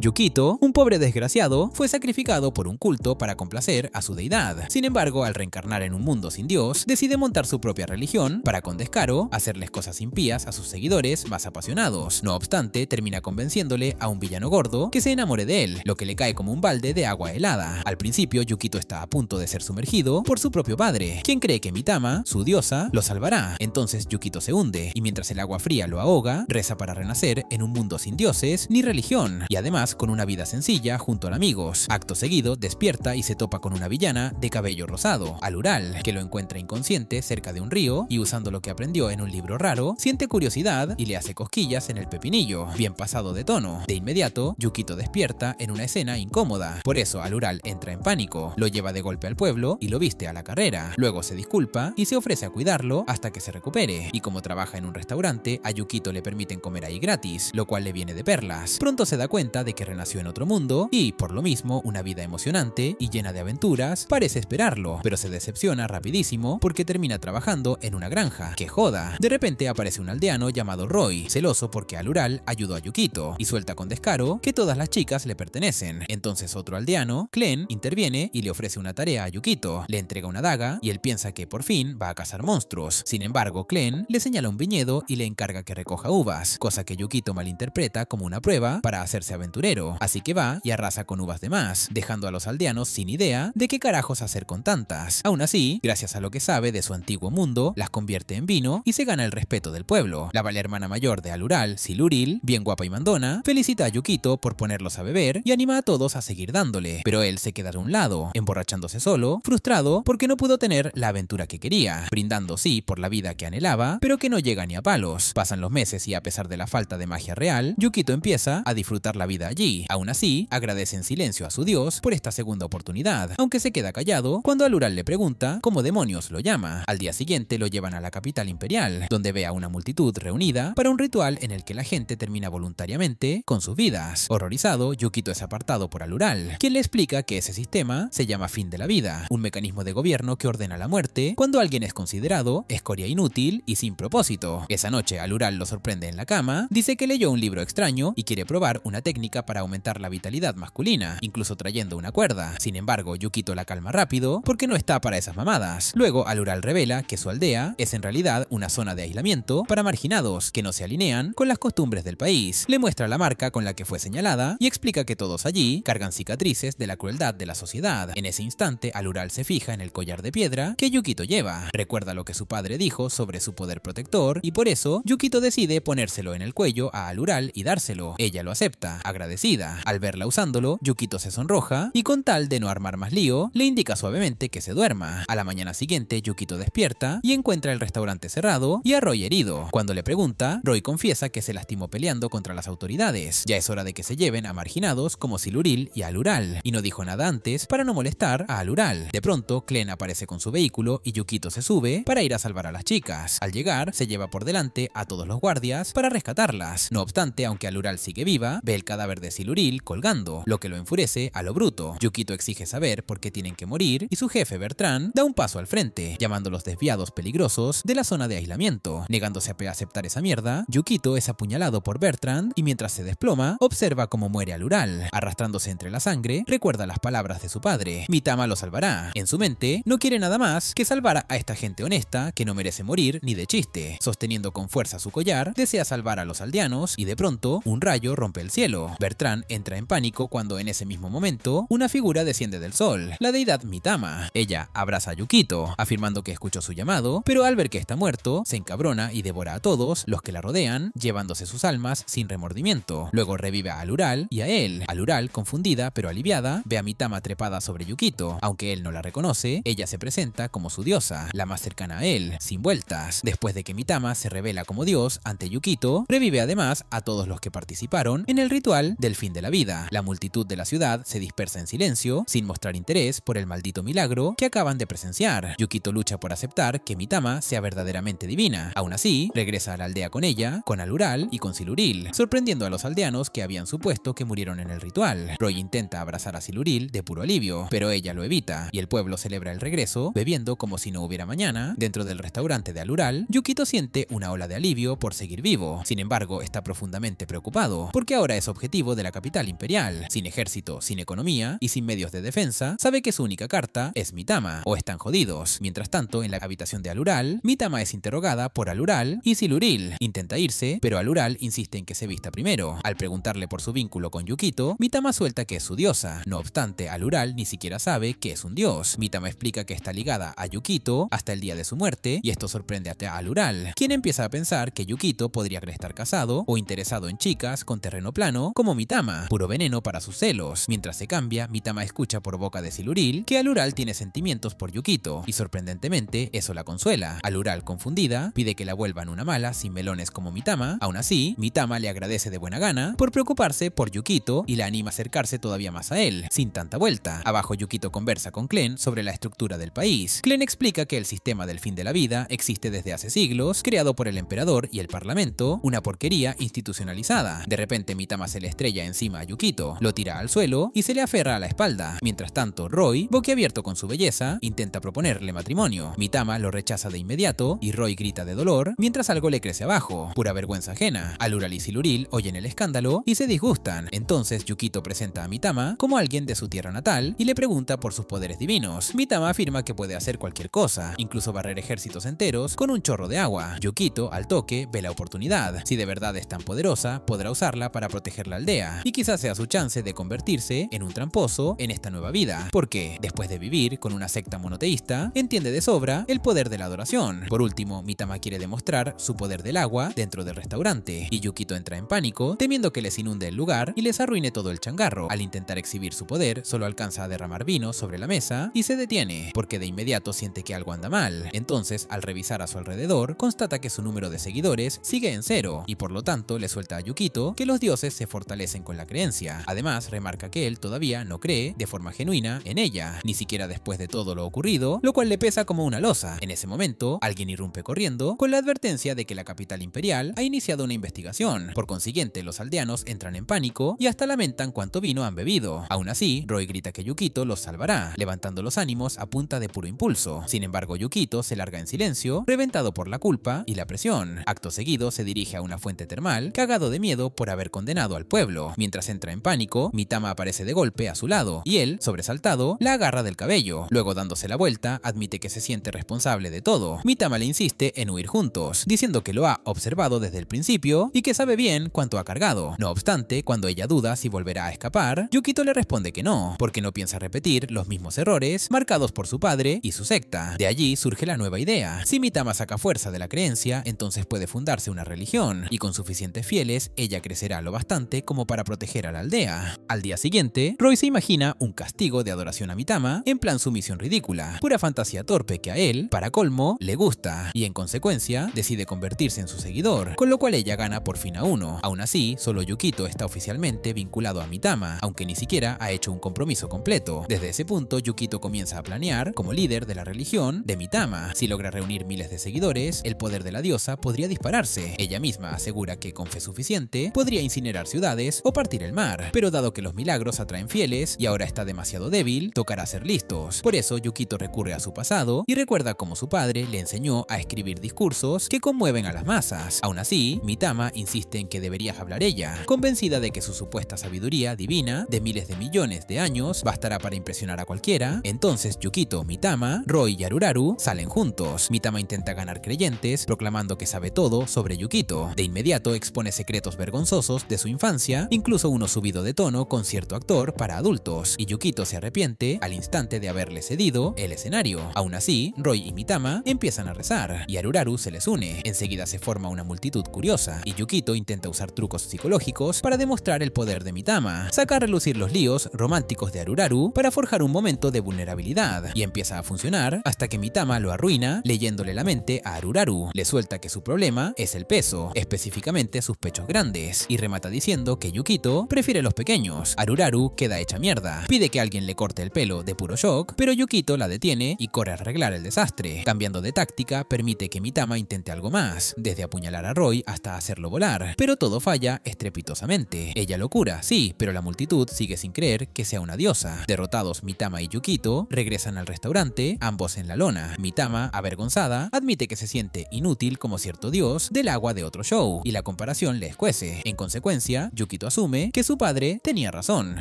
Yukito, un pobre desgraciado, fue sacrificado por un culto para complacer a su deidad. Sin embargo, al reencarnar en un mundo sin Dios, decide montar su propia religión para con descaro hacerles cosas impías a sus seguidores más apasionados. No obstante, termina convenciéndole a un villano gordo que se enamore de él, lo que le cae como un balde de agua helada. Al principio, Yukito está a punto de ser sumergido por su propio padre, quien cree que Mitama, su diosa, lo salvará. Entonces Yukito se hunde, y mientras el agua fría lo ahoga, reza para renacer en un mundo sin dioses ni religión, y además con una vida sencilla junto a amigos. Acto seguido, despierta y se topa con una villana de cabello rosado, Alural, que lo encuentra inconsciente cerca de un río y usando lo que aprendió en un libro raro, siente curiosidad y le hace cosquillas en el pepinillo, bien pasado de tono. De inmediato, Yukito despierta en una escena incómoda. Por eso Alural entra en pánico, lo lleva de golpe al pueblo y lo viste a la carrera. Luego se disculpa y se ofrece a cuidarlo hasta que se recupere. Y como trabaja en un restaurante, a Yukito le permiten comer ahí gratis, lo cual le viene de perlas. Pronto se da cuenta de que renació en otro mundo y, por lo mismo, una vida emocionante y llena de aventuras parece esperarlo, pero se decepciona rapidísimo porque termina trabajando en una granja. ¡Qué joda! De repente aparece un aldeano llamado Roy, celoso porque Alural ayudó a Yukito, y suelta con descaro que todas las chicas le pertenecen. Entonces otro aldeano, Clen, interviene y le ofrece una tarea a Yukito. Le entrega una daga y él piensa que por fin va a cazar monstruos. Sin embargo, Clen le señala un viñedo y le encarga que recoja uvas, cosa que Yukito malinterpreta como una prueba para hacerse aventurero. Así que va y arrasa con uvas de más, dejando a los aldeanos sin idea de qué carajos hacer con tantas. Aún así, gracias a lo que sabe de su antiguo mundo, las convierte en vino y se gana el respeto del pueblo. La vale hermana mayor de Alural, Siluril, bien guapa y mandona, felicita a Yukito por ponerlos a beber y anima a todos a seguir dándole, pero él se queda de un lado, emborrachándose solo, frustrado porque no pudo tener la aventura que quería, brindando sí por la vida que anhelaba, pero que no llega ni a palos. Pasan los meses y a pesar de la falta de magia real, Yukito empieza a disfrutar la vida allí. Aún así, agradece en silencio a su dios por esta segunda oportunidad, aunque se queda callado cuando Alural le pregunta cómo demonios lo llama. Al día siguiente lo llevan a la capital imperial, donde ve a una multitud reunida para un ritual en el que la gente termina voluntariamente con sus vidas. Horrorizado, Yukito es apartado por Alural, quien le explica que ese sistema se llama fin de la vida, un mecanismo de gobierno que ordena la muerte cuando alguien es considerado escoria inútil y sin propósito. Esa noche Alural lo sorprende en la cama, dice que leyó un libro extraño y quiere probar una técnica para aumentar la vitalidad masculina, incluso trayendo una cuerda. Sin embargo, Yukito la calma rápido porque no está para esas mamadas. Luego, Alural revela que su aldea es en realidad una zona de aislamiento para marginados que no se alinean con las costumbres del país. Le muestra la marca con la que fue señalada y explica que todos allí cargan cicatrices de la crueldad de la sociedad. En ese instante, Alural se fija en el collar de piedra que Yukito lleva. Recuerda lo que su padre dijo sobre su poder protector y por eso Yukito decide ponérselo en el cuello a Alural y dárselo. Ella lo acepta, agradecida. Al verla usándolo, Yukito se sonroja y con tal de no armar más lío, le indica suavemente que se duerma. A la mañana siguiente, Yukito despierta y encuentra el restaurante cerrado y a Roy herido. Cuando le pregunta, Roy confiesa que se lastimó peleando contra las autoridades. Ya es hora de que se lleven a marginados como Siluril y Alural, y no dijo nada antes para no molestar a Alural. De pronto, Clen aparece con su vehículo y Yukito se sube para ir a salvar a las chicas. Al llegar, se lleva por delante a todos los guardias para rescatarlas. No obstante, aunque Alural sigue viva, ve el cadáver de Siluril colgando, lo que lo enfurece a lo bruto. Yukito exige saber por qué tienen que morir y su jefe Bertrand da un paso al frente, llamándolos desviados peligrosos de la zona de aislamiento. Negándose a aceptar esa mierda, Yukito es apuñalado por Bertrand y mientras se desploma, observa cómo muere Alural. Arrastrándose entre la sangre, recuerda las palabras de su padre: Mitama lo salvará. En su mente, no quiere nada más que salvar a esta gente honesta que no merece morir ni de chiste. Sosteniendo con fuerza su collar, desea salvar a los aldeanos y de pronto, un rayo rompe el cielo. Bertrand entra en pánico cuando en ese mismo momento, una figura desciende del sol, la deidad Mitama. Ella abraza a Yukito, afirmando que escuchó su llamado, pero al ver que está muerto, se encabrona y devora a todos los que la rodean, llevándose sus almas sin remordimiento. Luego revive a Alural y a él. Alural, confundida pero aliviada, ve a Mitama trepada sobre Yukito. Aunque él no la reconoce, ella se presenta como su diosa, la más cercana a él, sin vueltas. Después de que Mitama se revela como dios ante Yukito, revive además a todos los que participaron en el ritual del fin de la vida. La multitud de la ciudad se dispersa en silencio, sin mostrar interés por el maldito milagro que acaban de presenciar. Yukito lucha por aceptar que Mitama sea verdaderamente divina. Aún así, regresa a la aldea con ella, con Alural y con Siluril, sorprendiendo a los aldeanos que habían supuesto que murieron en el ritual. Roy intenta abrazar a Siluril de puro alivio, pero ella lo evita, y el pueblo celebra el regreso, bebiendo como si no hubiera mañana. Dentro del restaurante de Alural, Yukito siente una ola de alivio por seguir vivo. Sin embargo, está profundamente preocupado, porque ahora es objetivo nativo de la capital imperial, sin ejército, sin economía y sin medios de defensa, sabe que su única carta es Mitama, o están jodidos. Mientras tanto, en la habitación de Alural, Mitama es interrogada por Alural y Siluril. Intenta irse, pero Alural insiste en que se vista primero. Al preguntarle por su vínculo con Yukito, Mitama suelta que es su diosa. No obstante, Alural ni siquiera sabe que es un dios. Mitama explica que está ligada a Yukito hasta el día de su muerte, y esto sorprende a Alural, quien empieza a pensar que Yukito podría estar casado o interesado en chicas con terreno plano como Mitama, puro veneno para sus celos. Mientras se cambia, Mitama escucha por boca de Siluril que Alural tiene sentimientos por Yukito, y sorprendentemente eso la consuela. Alural, confundida, pide que la vuelvan una mala sin melones como Mitama. Aún así, Mitama le agradece de buena gana por preocuparse por Yukito y la anima a acercarse todavía más a él, sin tanta vuelta. Abajo, Yukito conversa con Klen sobre la estructura del país. Klen explica que el sistema del fin de la vida existe desde hace siglos, creado por el emperador y el parlamento, una porquería institucionalizada. De repente, Mitama se le estrella encima a Yukito, lo tira al suelo y se le aferra a la espalda. Mientras tanto, Roy, boquiabierto con su belleza, intenta proponerle matrimonio. Mitama lo rechaza de inmediato y Roy grita de dolor mientras algo le crece abajo. Pura vergüenza ajena. Alural y Siluril oyen el escándalo y se disgustan. Entonces Yukito presenta a Mitama como alguien de su tierra natal y le pregunta por sus poderes divinos. Mitama afirma que puede hacer cualquier cosa, incluso barrer ejércitos enteros con un chorro de agua. Yukito, al toque, ve la oportunidad. Si de verdad es tan poderosa, podrá usarla para proteger la aldea, y quizás sea su chance de convertirse en un tramposo en esta nueva vida, porque, después de vivir con una secta monoteísta, entiende de sobra el poder de la adoración. Por último, Mitama quiere demostrar su poder del agua dentro del restaurante, y Yukito entra en pánico, temiendo que les inunde el lugar y les arruine todo el changarro. Al intentar exhibir su poder, solo alcanza a derramar vino sobre la mesa y se detiene, porque de inmediato siente que algo anda mal. Entonces, al revisar a su alrededor, constata que su número de seguidores sigue en cero, y por lo tanto le suelta a Yukito que los dioses se fortalecen con la creencia. Además, remarca que él todavía no cree de forma genuina en ella, ni siquiera después de todo lo ocurrido, lo cual le pesa como una losa. En ese momento, alguien irrumpe corriendo con la advertencia de que la capital imperial ha iniciado una investigación. Por consiguiente, los aldeanos entran en pánico y hasta lamentan cuánto vino han bebido. Aún así, Roy grita que Yukito los salvará, levantando los ánimos a punta de puro impulso. Sin embargo, Yukito se larga en silencio, reventado por la culpa y la presión. Acto seguido, se dirige a una fuente termal, cagado de miedo por haber condenado al pueblo. Mientras entra en pánico, Mitama aparece de golpe a su lado, y él, sobresaltado, la agarra del cabello. Luego, dándose la vuelta, admite que se siente responsable de todo. Mitama le insiste en huir juntos, diciendo que lo ha observado desde el principio y que sabe bien cuánto ha cargado. No obstante, cuando ella duda si volverá a escapar, Yukito le responde que no, porque no piensa repetir los mismos errores marcados por su padre y su secta. De allí surge la nueva idea. Si Mitama saca fuerza de la creencia, entonces puede fundarse una religión, y con suficientes fieles, ella crecerá lo bastante como para proteger a la aldea. Al día siguiente, Roy se imagina un castigo de adoración a Mitama, en plan sumisión ridícula, pura fantasía torpe que a él, para colmo, le gusta, y en consecuencia, decide convertirse en su seguidor, con lo cual ella gana por fin a uno. Aún así, solo Yukito está oficialmente vinculado a Mitama, aunque ni siquiera ha hecho un compromiso completo. Desde ese punto, Yukito comienza a planear, como líder de la religión, de Mitama. Si logra reunir miles de seguidores, el poder de la diosa podría dispararse. Ella misma asegura que con fe suficiente podría incinerar ciudades o partir el mar, pero dado que los milagros atraen fieles y ahora está demasiado débil, tocará ser listos. Por eso Yukito recurre a su pasado y recuerda cómo su padre le enseñó a escribir discursos que conmueven a las masas. Aún así, Mitama insiste en que debería hablar ella, convencida de que su supuesta sabiduría divina de miles de millones de años bastará para impresionar a cualquiera. Entonces Yukito, Mitama, Roy y Aruraru salen juntos. Mitama intenta ganar creyentes, proclamando que sabe todo sobre Yukito. De inmediato expone secretos vergonzosos de su infancia, incluso uno subido de tono con cierto actor para adultos, y Yukito se arrepiente al instante de haberle cedido el escenario. Aún así, Roy y Mitama empiezan a rezar, y Aruraru se les une. Enseguida se forma una multitud curiosa, y Yukito intenta usar trucos psicológicos para demostrar el poder de Mitama. Saca a relucir los líos románticos de Aruraru para forjar un momento de vulnerabilidad, y empieza a funcionar hasta que Mitama lo arruina leyéndole la mente a Aruraru. Le suelta que su problema es el peso, específicamente sus pechos grandes, y remata diciendo que Yukito prefiere los pequeños. Aruraru queda hecha mierda, pide que alguien le corte el pelo de puro shock, pero Yukito la detiene y corre a arreglar el desastre. Cambiando de táctica, permite que Mitama intente algo más, desde apuñalar a Roy hasta hacerlo volar, pero todo falla estrepitosamente. Ella lo cura, sí, pero la multitud sigue sin creer que sea una diosa. Derrotados Mitama y Yukito, regresan al restaurante, ambos en la lona. Mitama, avergonzada, admite que se siente inútil como cierto dios del agua de otro show, y la comparación le escuece. En consecuencia, Yukito Yukito asume que su padre tenía razón.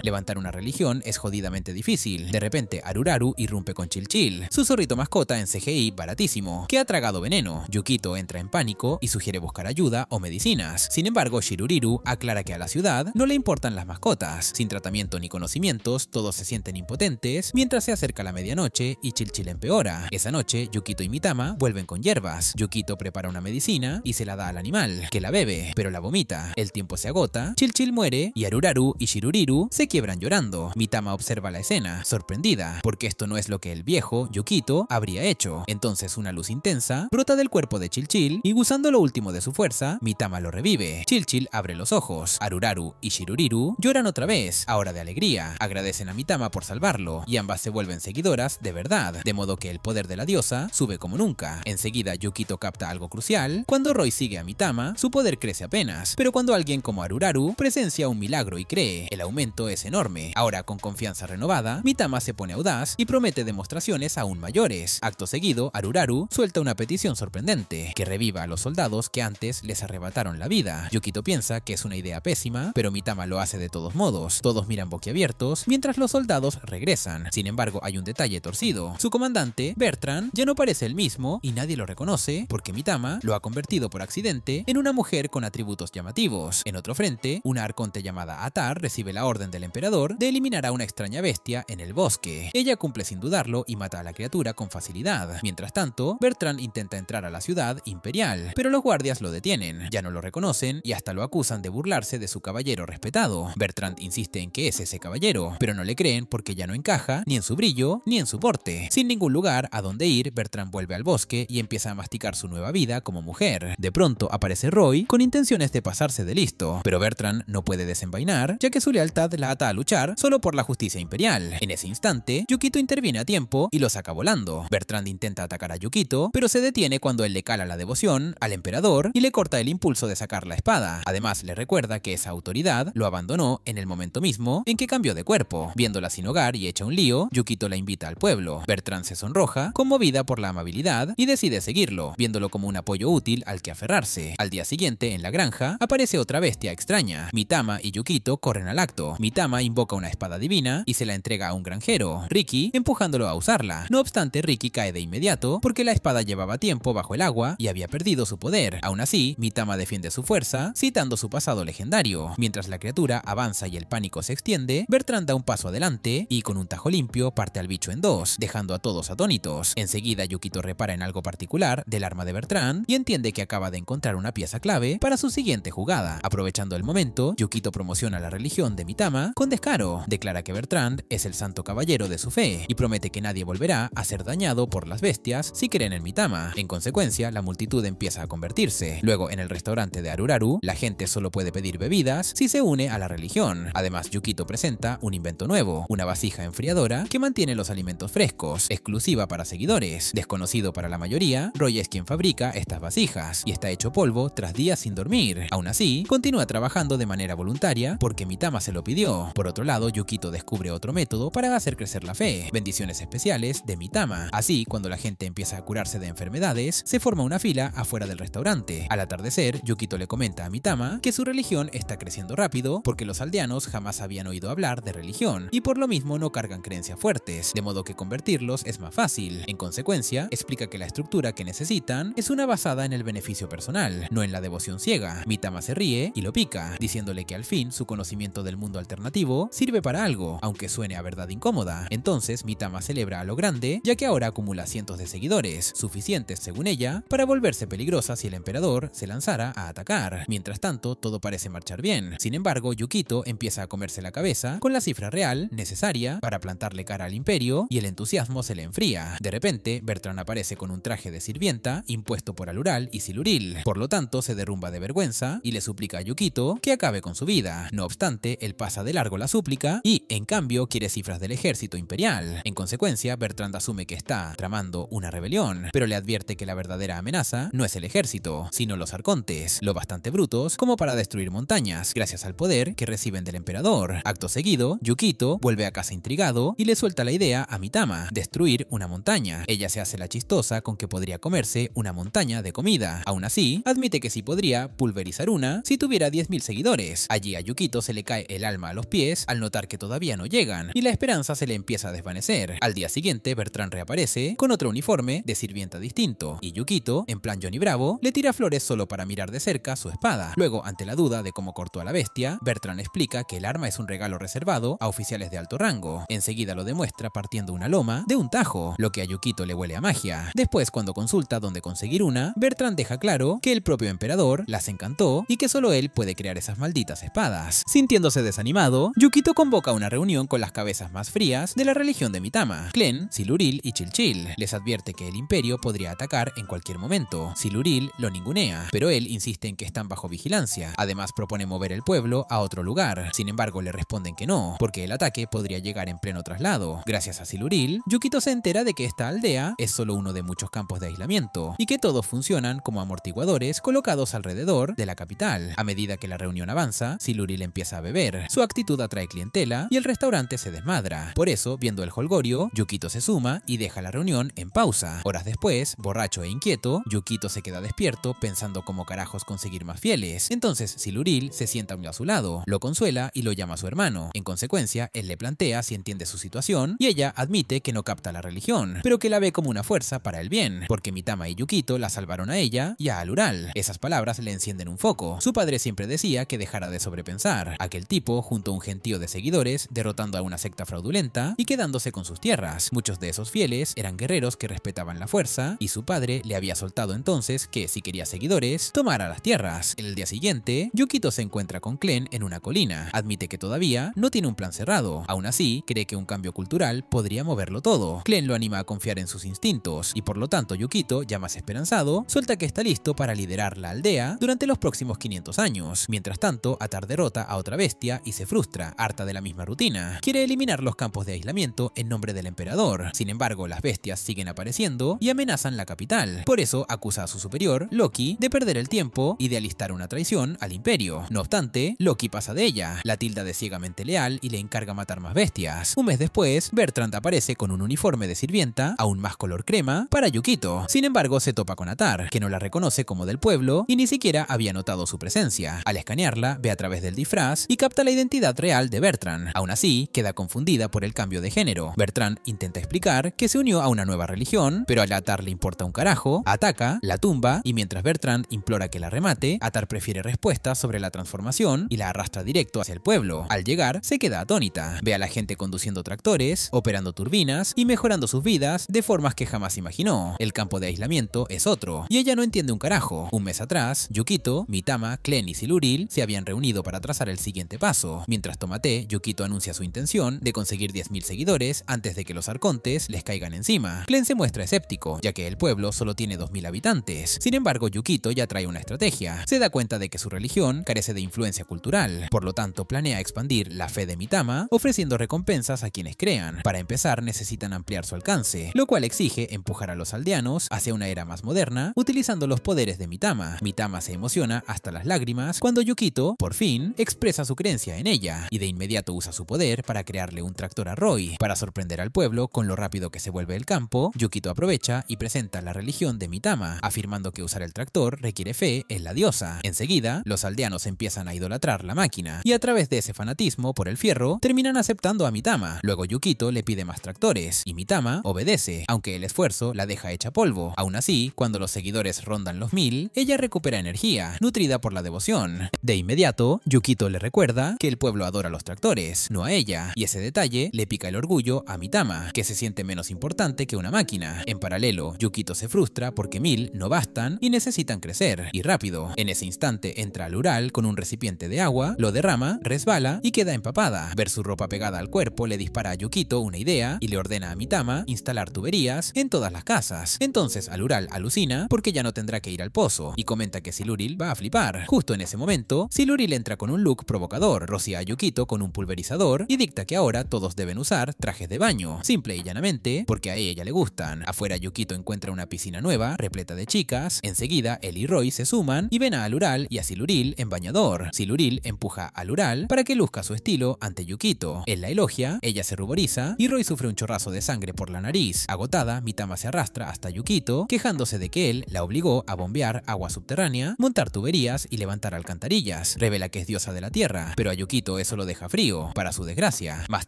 Levantar una religión es jodidamente difícil. De repente, Aruraru irrumpe con Chilchil, su zorrito mascota en CGI baratísimo, que ha tragado veneno. Yukito entra en pánico y sugiere buscar ayuda o medicinas. Sin embargo, Shiruriru aclara que a la ciudad no le importan las mascotas. Sin tratamiento ni conocimientos, todos se sienten impotentes mientras se acerca la medianoche y Chilchil empeora. Esa noche, Yukito y Mitama vuelven con hierbas. Yukito prepara una medicina y se la da al animal, que la bebe, pero la vomita. El tiempo se agota, Chilchil muere y Aruraru y Shiruriru se quiebran llorando. Mitama observa la escena, sorprendida, porque esto no es lo que el viejo Yukito habría hecho. Entonces una luz intensa brota del cuerpo de Chilchil y usando lo último de su fuerza, Mitama lo revive. Chilchil abre los ojos. Aruraru y Shiruriru lloran otra vez, ahora de alegría. Agradecen a Mitama por salvarlo y ambas se vuelven seguidoras de verdad, de modo que el poder de la diosa sube como nunca. Enseguida Yukito capta algo crucial. Cuando Roy sigue a Mitama, su poder crece apenas, pero cuando alguien como Aruraru presencia un milagro y cree, el aumento es enorme. Ahora, con confianza renovada, Mitama se pone audaz y promete demostraciones aún mayores. Acto seguido, Aruraru suelta una petición sorprendente, que reviva a los soldados que antes les arrebataron la vida. Yukito piensa que es una idea pésima, pero Mitama lo hace de todos modos. Todos miran boquiabiertos mientras los soldados regresan. Sin embargo, hay un detalle torcido. Su comandante, Bertrand, ya no parece el mismo y nadie lo reconoce porque Mitama lo ha convertido por accidente en una mujer con atributos llamativos. En otro frente, una arconte llamada Atar recibe la orden del emperador de eliminar a una extraña bestia en el bosque. Ella cumple sin dudarlo y mata a la criatura con facilidad. Mientras tanto, Bertrand intenta entrar a la ciudad imperial, pero los guardias lo detienen. Ya no lo reconocen y hasta lo acusan de burlarse de su caballero respetado. Bertrand insiste en que es ese caballero, pero no le creen porque ya no encaja ni en su brillo ni en su porte. Sin ningún lugar a donde ir, Bertrand vuelve al bosque y empieza a masticar su nueva vida como mujer. De pronto aparece Roy con intenciones de pasarse de listo, pero Bertrand no puede desenvainar ya que su lealtad la ata a luchar solo por la justicia imperial. En ese instante, Yukito interviene a tiempo y lo saca volando. Bertrand intenta atacar a Yukito, pero se detiene cuando él le cala la devoción al emperador y le corta el impulso de sacar la espada. Además, le recuerda que esa autoridad lo abandonó en el momento mismo en que cambió de cuerpo. Viéndola sin hogar y hecha un lío, Yukito la invita al pueblo. Bertrand se sonroja, conmovida por la amabilidad, y decide seguirlo, viéndolo como un apoyo útil al que aferrarse. Al día siguiente, en la granja, aparece otra bestia extraña. Mitama y Yukito corren al acto. Mitama invoca una espada divina y se la entrega a un granjero, Ricky, empujándolo a usarla. No obstante, Ricky cae de inmediato porque la espada llevaba tiempo bajo el agua y había perdido su poder. Aún así, Mitama defiende su fuerza, citando su pasado legendario. Mientras la criatura avanza y el pánico se extiende, Bertrand da un paso adelante y con un tajo limpio parte al bicho en dos, dejando a todos atónitos. Enseguida Yukito repara en algo particular del arma de Bertrand y entiende que acaba de encontrar una pieza clave para su siguiente jugada. Aprovechando el momento, Yukito promociona la religión de Mitama con descaro. Declara que Bertrand es el santo caballero de su fe y promete que nadie volverá a ser dañado por las bestias si creen en Mitama. En consecuencia, la multitud empieza a convertirse. Luego, en el restaurante de Aruraru, la gente solo puede pedir bebidas si se une a la religión. Además, Yukito presenta un invento nuevo, una vasija enfriadora que mantiene los alimentos frescos, exclusiva para seguidores. Desconocido para la mayoría, Roy es quien fabrica estas vasijas y está hecho polvo tras días sin dormir. Aún así, continúa trabajando de manera voluntaria porque Mitama se lo pidió. Por otro lado, Yukito descubre otro método para hacer crecer la fe, bendiciones especiales de Mitama. Así, cuando la gente empieza a curarse de enfermedades, se forma una fila afuera del restaurante. Al atardecer, Yukito le comenta a Mitama que su religión está creciendo rápido porque los aldeanos jamás habían oído hablar de religión y por lo mismo no cargan creencias fuertes, de modo que convertirlos es más fácil. En consecuencia, explica que la estructura que necesitan es una basada en el beneficio personal, no en la devoción ciega. Mitama se ríe y lo pica, diciéndole que al fin su conocimiento del mundo alternativo sirve para algo, aunque suene a verdad incómoda. Entonces Mitama celebra a lo grande, ya que ahora acumula cientos de seguidores, suficientes según ella, para volverse peligrosa si el emperador se lanzara a atacar. Mientras tanto, todo parece marchar bien. Sin embargo, Yukito empieza a comerse la cabeza con la cifra real necesaria para plantarle cara al imperio y el entusiasmo se le enfría. De repente, Bertrand aparece con un traje de sirvienta impuesto por Alural y Siluril. Por lo tanto, se derrumba de vergüenza y le suplica a Yukito que acabe con su vida. No obstante, él pasa de largo la súplica y, en cambio, quiere cifras del ejército imperial. En consecuencia, Bertrand asume que está tramando una rebelión, pero le advierte que la verdadera amenaza no es el ejército, sino los arcontes, lo bastante brutos como para destruir montañas, gracias al poder que reciben del emperador. Acto seguido, Yukito vuelve a casa intrigado y le suelta la idea a Mitama, destruir una montaña. Ella se hace la chistosa con que podría comerse una montaña de comida. Aún así, admite que sí podría pulverizar una si tuviera 10.000 seguidores. seguidores. Allí a Yukito se le cae el alma a los pies al notar que todavía no llegan, y la esperanza se le empieza a desvanecer. Al día siguiente, Bertrand reaparece con otro uniforme de sirvienta distinto, y Yukito, en plan Johnny Bravo, le tira flores solo para mirar de cerca su espada. Luego, ante la duda de cómo cortó a la bestia, Bertrand explica que el arma es un regalo reservado a oficiales de alto rango. Enseguida lo demuestra partiendo una loma de un tajo, lo que a Yukito le huele a magia. Después, cuando consulta dónde conseguir una, Bertrand deja claro que el propio emperador las encantó y que solo él puede crear esas malditas espadas. Sintiéndose desanimado, Yukito convoca una reunión con las cabezas más frías de la religión de Mitama, Clen, Siluril y Chilchil. Les advierte que el imperio podría atacar en cualquier momento. Siluril lo ningunea, pero él insiste en que están bajo vigilancia. Además propone mover el pueblo a otro lugar. Sin embargo, le responden que no, porque el ataque podría llegar en pleno traslado. Gracias a Siluril, Yukito se entera de que esta aldea es solo uno de muchos campos de aislamiento y que todos funcionan como amortiguadores colocados alrededor de la capital. A medida que la reunión avanza, Siluril empieza a beber. Su actitud atrae clientela y el restaurante se desmadra. Por eso, viendo el holgorio, Yukito se suma y deja la reunión en pausa. Horas después, borracho e inquieto, Yukito se queda despierto pensando cómo carajos conseguir más fieles. Entonces Siluril se sienta a su lado, lo consuela y lo llama a su hermano. En consecuencia, él le plantea si entiende su situación y ella admite que no capta la religión, pero que la ve como una fuerza para el bien, porque Mitama y Yukito la salvaron a ella y a Alural. Esas palabras le encienden un foco. Su padre siempre decía que dejara de sobrepensar. Aquel tipo juntó un gentío de seguidores, derrotando a una secta fraudulenta y quedándose con sus tierras. Muchos de esos fieles eran guerreros que respetaban la fuerza, y su padre le había soltado entonces que, si quería seguidores, tomara las tierras. El día siguiente, Yukito se encuentra con Clen en una colina. Admite que todavía no tiene un plan cerrado. Aún así, cree que un cambio cultural podría moverlo todo. Clen lo anima a confiar en sus instintos, y por lo tanto Yukito, ya más esperanzado, suelta que está listo para liderar la aldea durante los próximos 500 años. Mientras tanto, Atar derrota a otra bestia y se frustra, harta de la misma rutina. Quiere eliminar los campos de aislamiento en nombre del emperador. Sin embargo, las bestias siguen apareciendo y amenazan la capital. Por eso, acusa a su superior, Loki, de perder el tiempo y de alistar una traición al imperio. No obstante, Loki pasa de ella, la tilda de ciegamente leal y le encarga matar más bestias. Un mes después, Bertrand aparece con un uniforme de sirvienta, aún más color crema, para Yukito. Sin embargo, se topa con Atar, que no la reconoce como del pueblo y ni siquiera había notado su presencia. Al escanearla, ve a través del disfraz y capta la identidad real de Bertrand. Aún así, queda confundida por el cambio de género. Bertrand intenta explicar que se unió a una nueva religión, pero a Atar le importa un carajo, ataca, la tumba, y mientras Bertrand implora que la remate, Atar prefiere respuestas sobre la transformación y la arrastra directo hacia el pueblo. Al llegar, se queda atónita. Ve a la gente conduciendo tractores, operando turbinas y mejorando sus vidas de formas que jamás imaginó. El campo de aislamiento es otro, y ella no entiende un carajo. Un mes atrás, Yukito, Mitama, Clen y Siluril se habían reunido para trazar el siguiente paso. Mientras Tomate, Yukito anuncia su intención de conseguir 10.000 seguidores antes de que los arcontes les caigan encima. Clen se muestra escéptico, ya que el pueblo solo tiene 2.000 habitantes. Sin embargo, Yukito ya trae una estrategia. Se da cuenta de que su religión carece de influencia cultural, por lo tanto planea expandir la fe de Mitama, ofreciendo recompensas a quienes crean. Para empezar, necesitan ampliar su alcance, lo cual exige empujar a los aldeanos hacia una era más moderna, utilizando los poderes de Mitama. Mitama se emociona hasta las lágrimas cuando Yukito, por fin, expresa su creencia en ella, y de inmediato usa su poder para crearle un tractor a Roy. Para sorprender al pueblo con lo rápido que se vuelve el campo, Yukito aprovecha y presenta la religión de Mitama, afirmando que usar el tractor requiere fe en la diosa. Enseguida, los aldeanos empiezan a idolatrar la máquina, y a través de ese fanatismo por el fierro, terminan aceptando a Mitama. Luego Yukito le pide más tractores, y Mitama obedece, aunque el esfuerzo la deja hecha polvo. Aún así, cuando los seguidores rondan los 1000, ella recupera energía, nutrida por la devoción. De inmediato, Yukito le recuerda que el pueblo adora los tractores, no a ella, y ese detalle le pica el orgullo a Mitama, que se siente menos importante que una máquina. En paralelo, Yukito se frustra porque 1000 no bastan y necesitan crecer, y rápido. En ese instante entra Alural con un recipiente de agua, lo derrama, resbala y queda empapada. Ver su ropa pegada al cuerpo le dispara a Yukito una idea y le ordena a Mitama instalar tuberías en todas las casas. Entonces Alural alucina porque ya no tendrá que ir al pozo y comenta que Siluril va a flipar. Justo en ese momento, Siluril entra con un look provocador, rocía a Yukito con un pulverizador y dicta que ahora todos deben usar trajes de baño, simple y llanamente porque a ella le gustan. Afuera Yukito encuentra una piscina nueva, repleta de chicas. Enseguida él y Roy se suman y ven a Alural y a Siluril en bañador. Siluril empuja a Alural para que luzca su estilo ante Yukito. Él la elogia, ella se ruboriza y Roy sufre un chorrazo de sangre por la nariz. Agotada, Mitama se arrastra hasta Yukito, quejándose de que él la obligó a bombear agua subterránea, montar tuberías y levantar alcantarillas. más, revela que es diosa de la tierra, pero a Yukito eso lo deja frío, para su desgracia. Más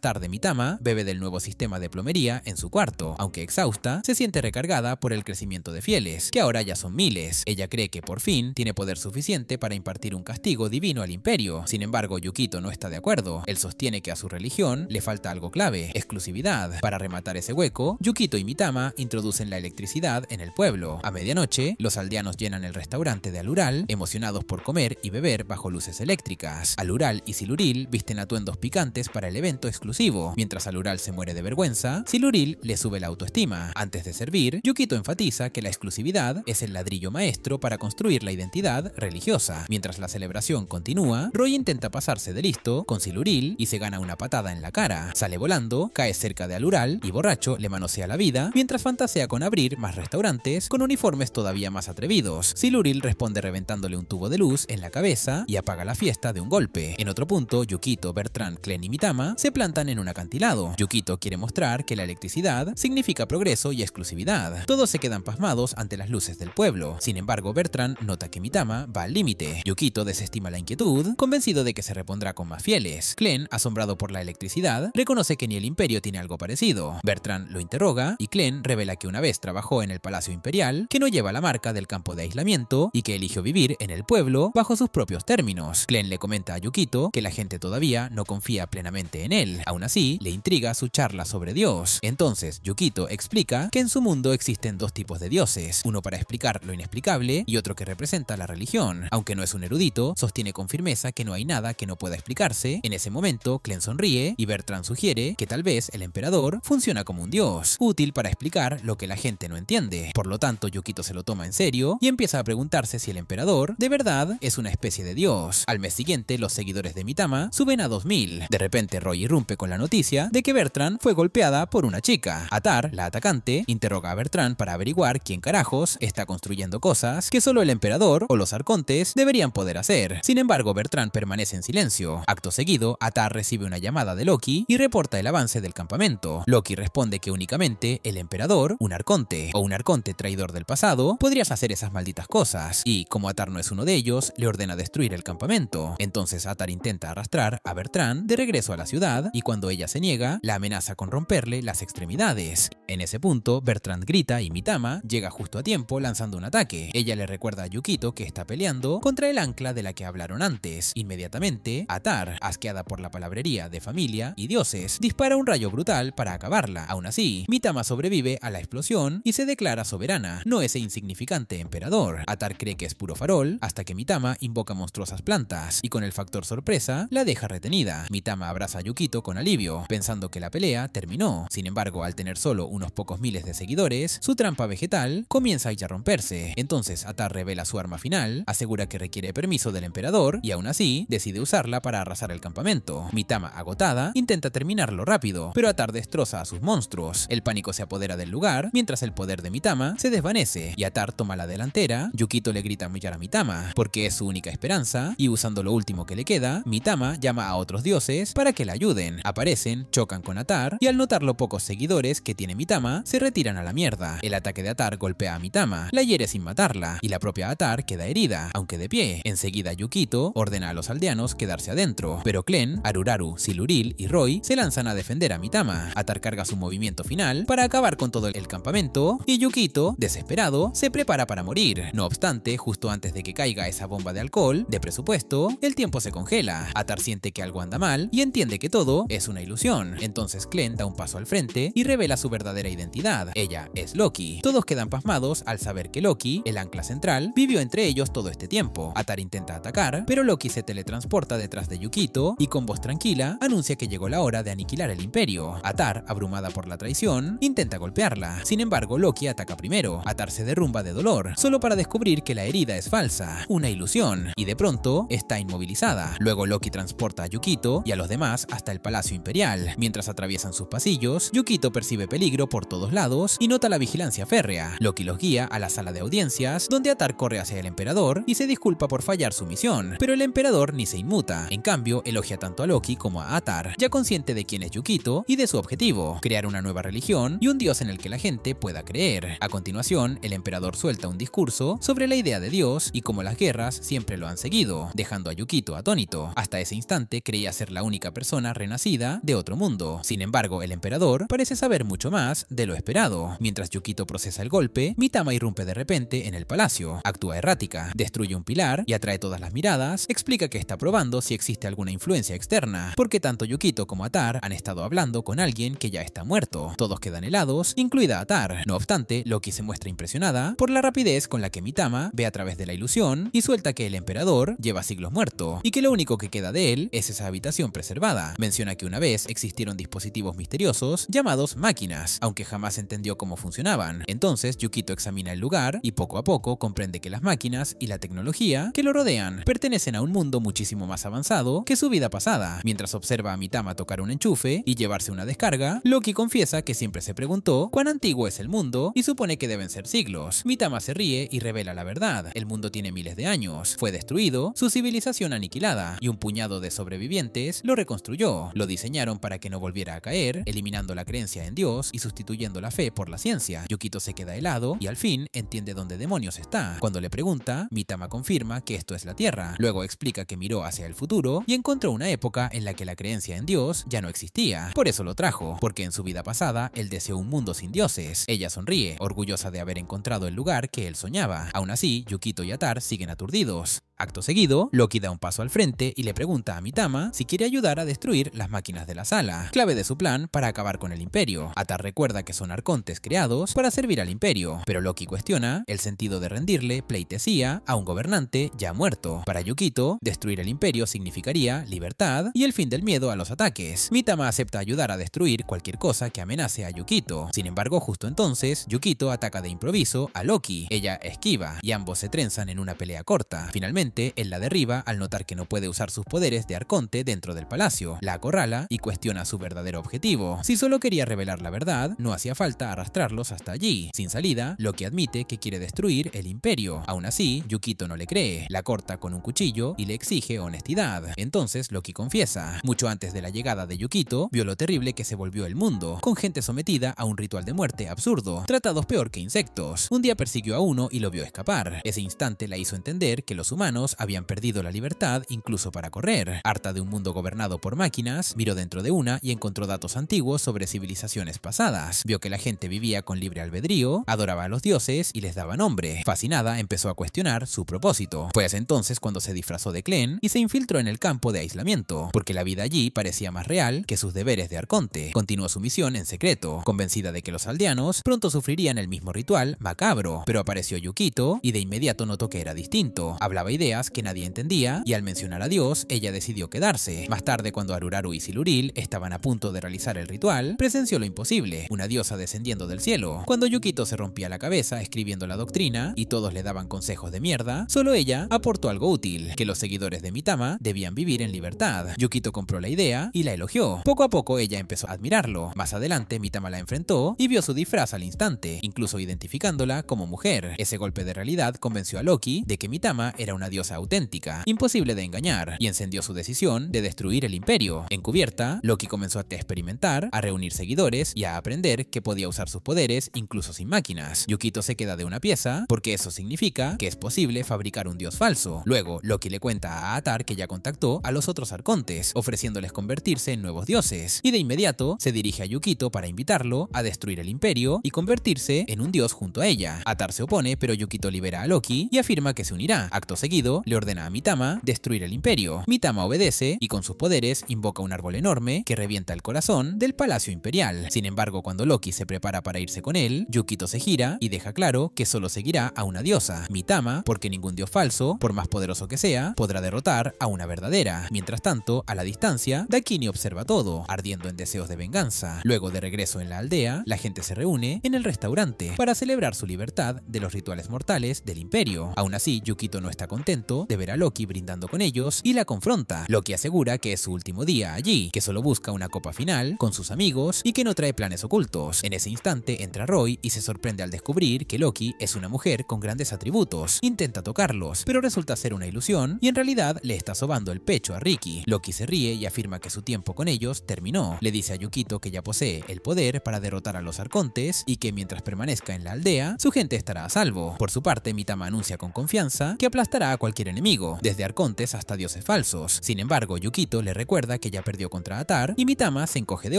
tarde Mitama bebe del nuevo sistema de plomería en su cuarto, aunque exhausta, se siente recargada por el crecimiento de fieles, que ahora ya son miles. Ella cree que por fin tiene poder suficiente para impartir un castigo divino al imperio. Sin embargo, Yukito no está de acuerdo. Él sostiene que a su religión le falta algo clave: exclusividad. Para rematar ese hueco, Yukito y Mitama introducen la electricidad en el pueblo. A medianoche, los aldeanos llenan el restaurante de Alural, emocionados por comer y beber bajo luces eléctricas. Alural y Siluril visten atuendos picantes para el evento exclusivo. Mientras Alural se muere de vergüenza, Siluril le sube la autoestima. Antes de servir, Yukito enfatiza que la exclusividad es el ladrillo maestro para construir la identidad religiosa. Mientras la celebración continúa, Roy intenta pasarse de listo con Siluril y se gana una patada en la cara. Sale volando, cae cerca de Alural y borracho le manosea la vida, mientras fantasea con abrir más restaurantes con uniformes todavía más atrevidos. Siluril responde reventándole un tubo de luz en la cabeza y apaga la fiesta de un golpe. En otro punto, Yukito, Bertrand, Clen y Mitama se plantan en un acantilado. Yukito quiere mostrar que la electricidad significa progreso y exclusividad. Todos se quedan pasmados ante las luces del pueblo. Sin embargo, Bertrand nota que Mitama va al límite. Yukito desestima la inquietud, convencido de que se repondrá con más fieles. Clen, asombrado por la electricidad, reconoce que ni el imperio tiene algo parecido. Bertrand lo interroga y Clen revela que una vez trabajó en el Palacio Imperial, que no lleva la marca del campo de aislamiento y que eligió vivir en el pueblo bajo sus propios términos. Clen le comenta a Yukito que la gente todavía no confía plenamente en él. Aún así, le intriga su charla sobre Dios. Entonces, Yukito explica que en su mundo existen dos tipos de dioses, uno para explicar lo inexplicable y otro que representa la religión. Aunque no es un erudito, sostiene con firmeza que no hay nada que no pueda explicarse. En ese momento, Clen sonríe y Bertrand sugiere que tal vez el emperador funciona como un dios, útil para explicar lo que la gente no entiende. Por lo tanto, Yukito se lo toma en serio y empieza a preguntarse si el emperador de verdad es una especie de dios. Al mes siguiente, los seguidores de Mitama suben a 2000. De repente, Roy irrumpe con la noticia de que Bertrand fue golpeada por una chica. Atar, la atacante, interroga a Bertrand para averiguar quién carajos está construyendo cosas que solo el emperador o los arcontes deberían poder hacer. Sin embargo, Bertrand permanece en silencio. Acto seguido, Atar recibe una llamada de Loki y reporta el avance del campamento. Loki responde que únicamente el emperador, un arconte o un arconte traidor del pasado, podrías hacer esas malditas cosas, y como Atar no es uno de ellos, le ordena destruir el campamento. Entonces Atar intenta arrastrar a Bertrand de regreso a la ciudad y cuando ella se niega, la amenaza con romperle las extremidades. En ese punto, Bertrand grita y Mitama llega justo a tiempo lanzando un ataque. Ella le recuerda a Yukito que está peleando contra el ancla de la que hablaron antes. Inmediatamente, Atar, asqueada por la palabrería de familia y dioses, dispara un rayo brutal para acabarla. Aún así, Mitama sobrevive a la explosión y se declara soberana, no ese insignificante emperador. Atar cree que es puro farol hasta que Mitama invoca monstruosas plantas y con el factor sorpresa la deja retenida. Mitama abraza a Yukito con alivio, pensando que la pelea terminó. Sin embargo, al tener solo unos pocos miles de seguidores, su trampa vegetal comienza a romperse. Entonces Atar revela su arma final, asegura que requiere permiso del emperador y aún así decide usarla para arrasar el campamento. Mitama, agotada, intenta terminarlo rápido, pero Atar destroza a sus monstruos. El pánico se apodera del lugar, mientras el poder de Mitama se desvanece y Atar toma la delantera. Yukito le grita a humillar a Mitama, porque es su única esperanza, y usando lo último que le queda, Mitama llama a otros dioses para que la ayuden. Aparecen, chocan con Atar, y al notar lo pocos seguidores que tiene Mitama, se retiran a la mierda. El ataque de Atar golpea a Mitama, la hiere sin matarla, y la propia Atar queda herida, aunque de pie. Enseguida Yukito ordena a los aldeanos quedarse adentro, pero Clen, Aruraru, Siluril y Roy se lanzan a defender a Mitama. Atar carga su movimiento final para acabar con todo el campamento, y Yukito, desesperado, se prepara para morir. No obstante, justo antes de que caiga esa bomba de alcohol, de presupuesto, el tiempo se congela. Atar siente que algo anda mal y entiende que todo es una ilusión. Entonces Clen da un paso al frente y revela su verdadera identidad. Ella es Loki. Todos quedan pasmados al saber que Loki, el ancla central, vivió entre ellos todo este tiempo. Atar intenta atacar, pero Loki se teletransporta detrás de Yukito y con voz tranquila anuncia que llegó la hora de aniquilar el imperio. Atar, abrumada por la traición, intenta golpearla. Sin embargo, Loki ataca primero. Atar se derrumba de dolor, solo para descubrir que la herida es falsa, una ilusión, y de pronto está inmovilizada. Luego Loki transporta a Yukito y a los demás hasta el Palacio Imperial. Mientras atraviesan sus pasillos, Yukito percibe peligro peligro por todos lados y nota la vigilancia férrea. Loki los guía a la sala de audiencias, donde Atar corre hacia el emperador y se disculpa por fallar su misión, pero el emperador ni se inmuta. En cambio, elogia tanto a Loki como a Atar, ya consciente de quién es Yukito y de su objetivo, crear una nueva religión y un dios en el que la gente pueda creer. A continuación, el emperador suelta un discurso sobre la idea de Dios y cómo las guerras siempre lo han seguido, dejando a Yukito atónito. Hasta ese instante creía ser la única persona renacida de otro mundo. Sin embargo, el emperador parece saber mucho más de lo esperado. Mientras Yukito procesa el golpe, Mitama irrumpe de repente en el palacio, actúa errática, destruye un pilar y atrae todas las miradas, explica que está probando si existe alguna influencia externa, porque tanto Yukito como Atar han estado hablando con alguien que ya está muerto. Todos quedan helados, incluida Atar. No obstante, Loki se muestra impresionada por la rapidez con la que Mitama ve a través de la ilusión y suelta que el emperador lleva siglos muerto y que lo único que queda de él es esa habitación preservada. Menciona que una vez existieron dispositivos misteriosos llamados máquinas, aunque jamás entendió cómo funcionaban. Entonces Yukito examina el lugar y poco a poco comprende que las máquinas y la tecnología que lo rodean pertenecen a un mundo muchísimo más avanzado que su vida pasada. Mientras observa a Mitama tocar un enchufe y llevarse una descarga, Loki confiesa que siempre se preguntó cuán antiguo es el mundo y supone que deben ser siglos. Mitama se ríe y revela la verdad. El mundo tiene miles de años, fue destruido, su civilización aniquilada y un puñado de sobrevivientes lo reconstruyó. Lo diseñaron para que no volviera a caer, eliminando la creencia en Dios y sustituyendo la fe por la ciencia. Yukito se queda helado y al fin entiende dónde demonios está. Cuando le pregunta, Mitama confirma que esto es la Tierra. Luego explica que miró hacia el futuro y encontró una época en la que la creencia en Dios ya no existía. Por eso lo trajo, porque en su vida pasada él deseó un mundo sin dioses. Ella sonríe, orgullosa de haber encontrado el lugar que él soñaba. Aún así, Yukito y Atar siguen aturdidos. Acto seguido, Loki da un paso al frente y le pregunta a Mitama si quiere ayudar a destruir las máquinas de la sala, clave de su plan para acabar con el imperio. Atar recuerda que son arcontes creados para servir al imperio, pero Loki cuestiona el sentido de rendirle pleitesía a un gobernante ya muerto. Para Yukito, destruir el imperio significaría libertad y el fin del miedo a los ataques. Mitama acepta ayudar a destruir cualquier cosa que amenace a Yukito. Sin embargo, justo entonces, Yukito ataca de improviso a Loki. Ella esquiva y ambos se trenzan en una pelea corta. Finalmente, él la derriba al notar que no puede usar sus poderes de arconte dentro del palacio. La acorrala y cuestiona su verdadero objetivo. Si solo quería revelar la verdad, no hacía falta arrastrarlos hasta allí. Sin salida, Loki admite que quiere destruir el imperio. Aún así, Yukito no le cree, la corta con un cuchillo y le exige honestidad. Entonces Loki confiesa. Mucho antes de la llegada de Yukito, vio lo terrible que se volvió el mundo, con gente sometida a un ritual de muerte absurdo, tratados peor que insectos. Un día persiguió a uno y lo vio escapar. Ese instante la hizo entender que los humanos habían perdido la libertad incluso para correr. Harta de un mundo gobernado por máquinas, miró dentro de una y encontró datos antiguos sobre civilizaciones pasadas. Vio que la gente vivía con libre albedrío, adoraba a los dioses y les daba nombre. Fascinada, empezó a cuestionar su propósito. Fue así entonces cuando se disfrazó de Klen y se infiltró en el campo de aislamiento, porque la vida allí parecía más real que sus deberes de arconte. Continuó su misión en secreto, convencida de que los aldeanos pronto sufrirían el mismo ritual macabro, pero apareció Yukito y de inmediato notó que era distinto. Hablaba ideas que nadie entendía y al mencionar a Dios, ella decidió quedarse. Más tarde, cuando Aruraru y Siluril estaban a punto de realizar el ritual, presenció lo imposible, una diosa descendiendo del cielo. Cuando Yukito se rompía la cabeza escribiendo la doctrina y todos le daban consejos de mierda, solo ella aportó algo útil, que los seguidores de Mitama debían vivir en libertad. Yukito compró la idea y la elogió. Poco a poco ella empezó a admirarlo. Más adelante Mitama la enfrentó y vio su disfraz al instante, incluso identificándola como mujer. Ese golpe de realidad convenció a Loki de que Mitama era una diosa auténtica, imposible de engañar, y encendió su decisión de destruir el imperio. Encubierta, Loki comenzó a experimentar, a reunir seguidores y a aprender que podía usar sus poderes incluso sin máquinas. Yukito se queda de una pieza porque eso significa que es posible fabricar un dios falso. Luego, Loki le cuenta a Atar que ya contactó a los otros arcontes, ofreciéndoles convertirse en nuevos dioses, y de inmediato se dirige a Yukito para invitarlo a destruir el imperio y convertirse en un dios junto a ella. Atar se opone, pero Yukito libera a Loki y afirma que se unirá. Acto seguido, le ordena a Mitama destruir el imperio. Mitama obedece y con sus poderes invoca un árbol enorme que revienta el corazón del palacio imperial. Sin embargo, cuando Loki se prepara para irse con él, Yukito se gira y deja claro que solo seguirá a una diosa, Mitama, porque ningún dios falso, por más poderoso que sea, podrá derrotar a una verdadera. Mientras tanto, a la distancia, Dakini observa todo, ardiendo en deseos de venganza. Luego de regreso en la aldea, la gente se reúne en el restaurante para celebrar su libertad de los rituales mortales del imperio. Aún así, Yukito no está contenta contento de ver a Loki brindando con ellos y la confronta. Loki asegura que es su último día allí, que solo busca una copa final con sus amigos y que no trae planes ocultos. En ese instante entra Roy y se sorprende al descubrir que Loki es una mujer con grandes atributos. Intenta tocarlos, pero resulta ser una ilusión y en realidad le está sobando el pecho a Ricky. Loki se ríe y afirma que su tiempo con ellos terminó. Le dice a Yukito que ya posee el poder para derrotar a los arcontes y que mientras permanezca en la aldea, su gente estará a salvo. Por su parte, Mitama anuncia con confianza que aplastará a cualquier enemigo, desde arcontes hasta dioses falsos. Sin embargo, Yukito le recuerda que ya perdió contra Atar y Mitama se encoge de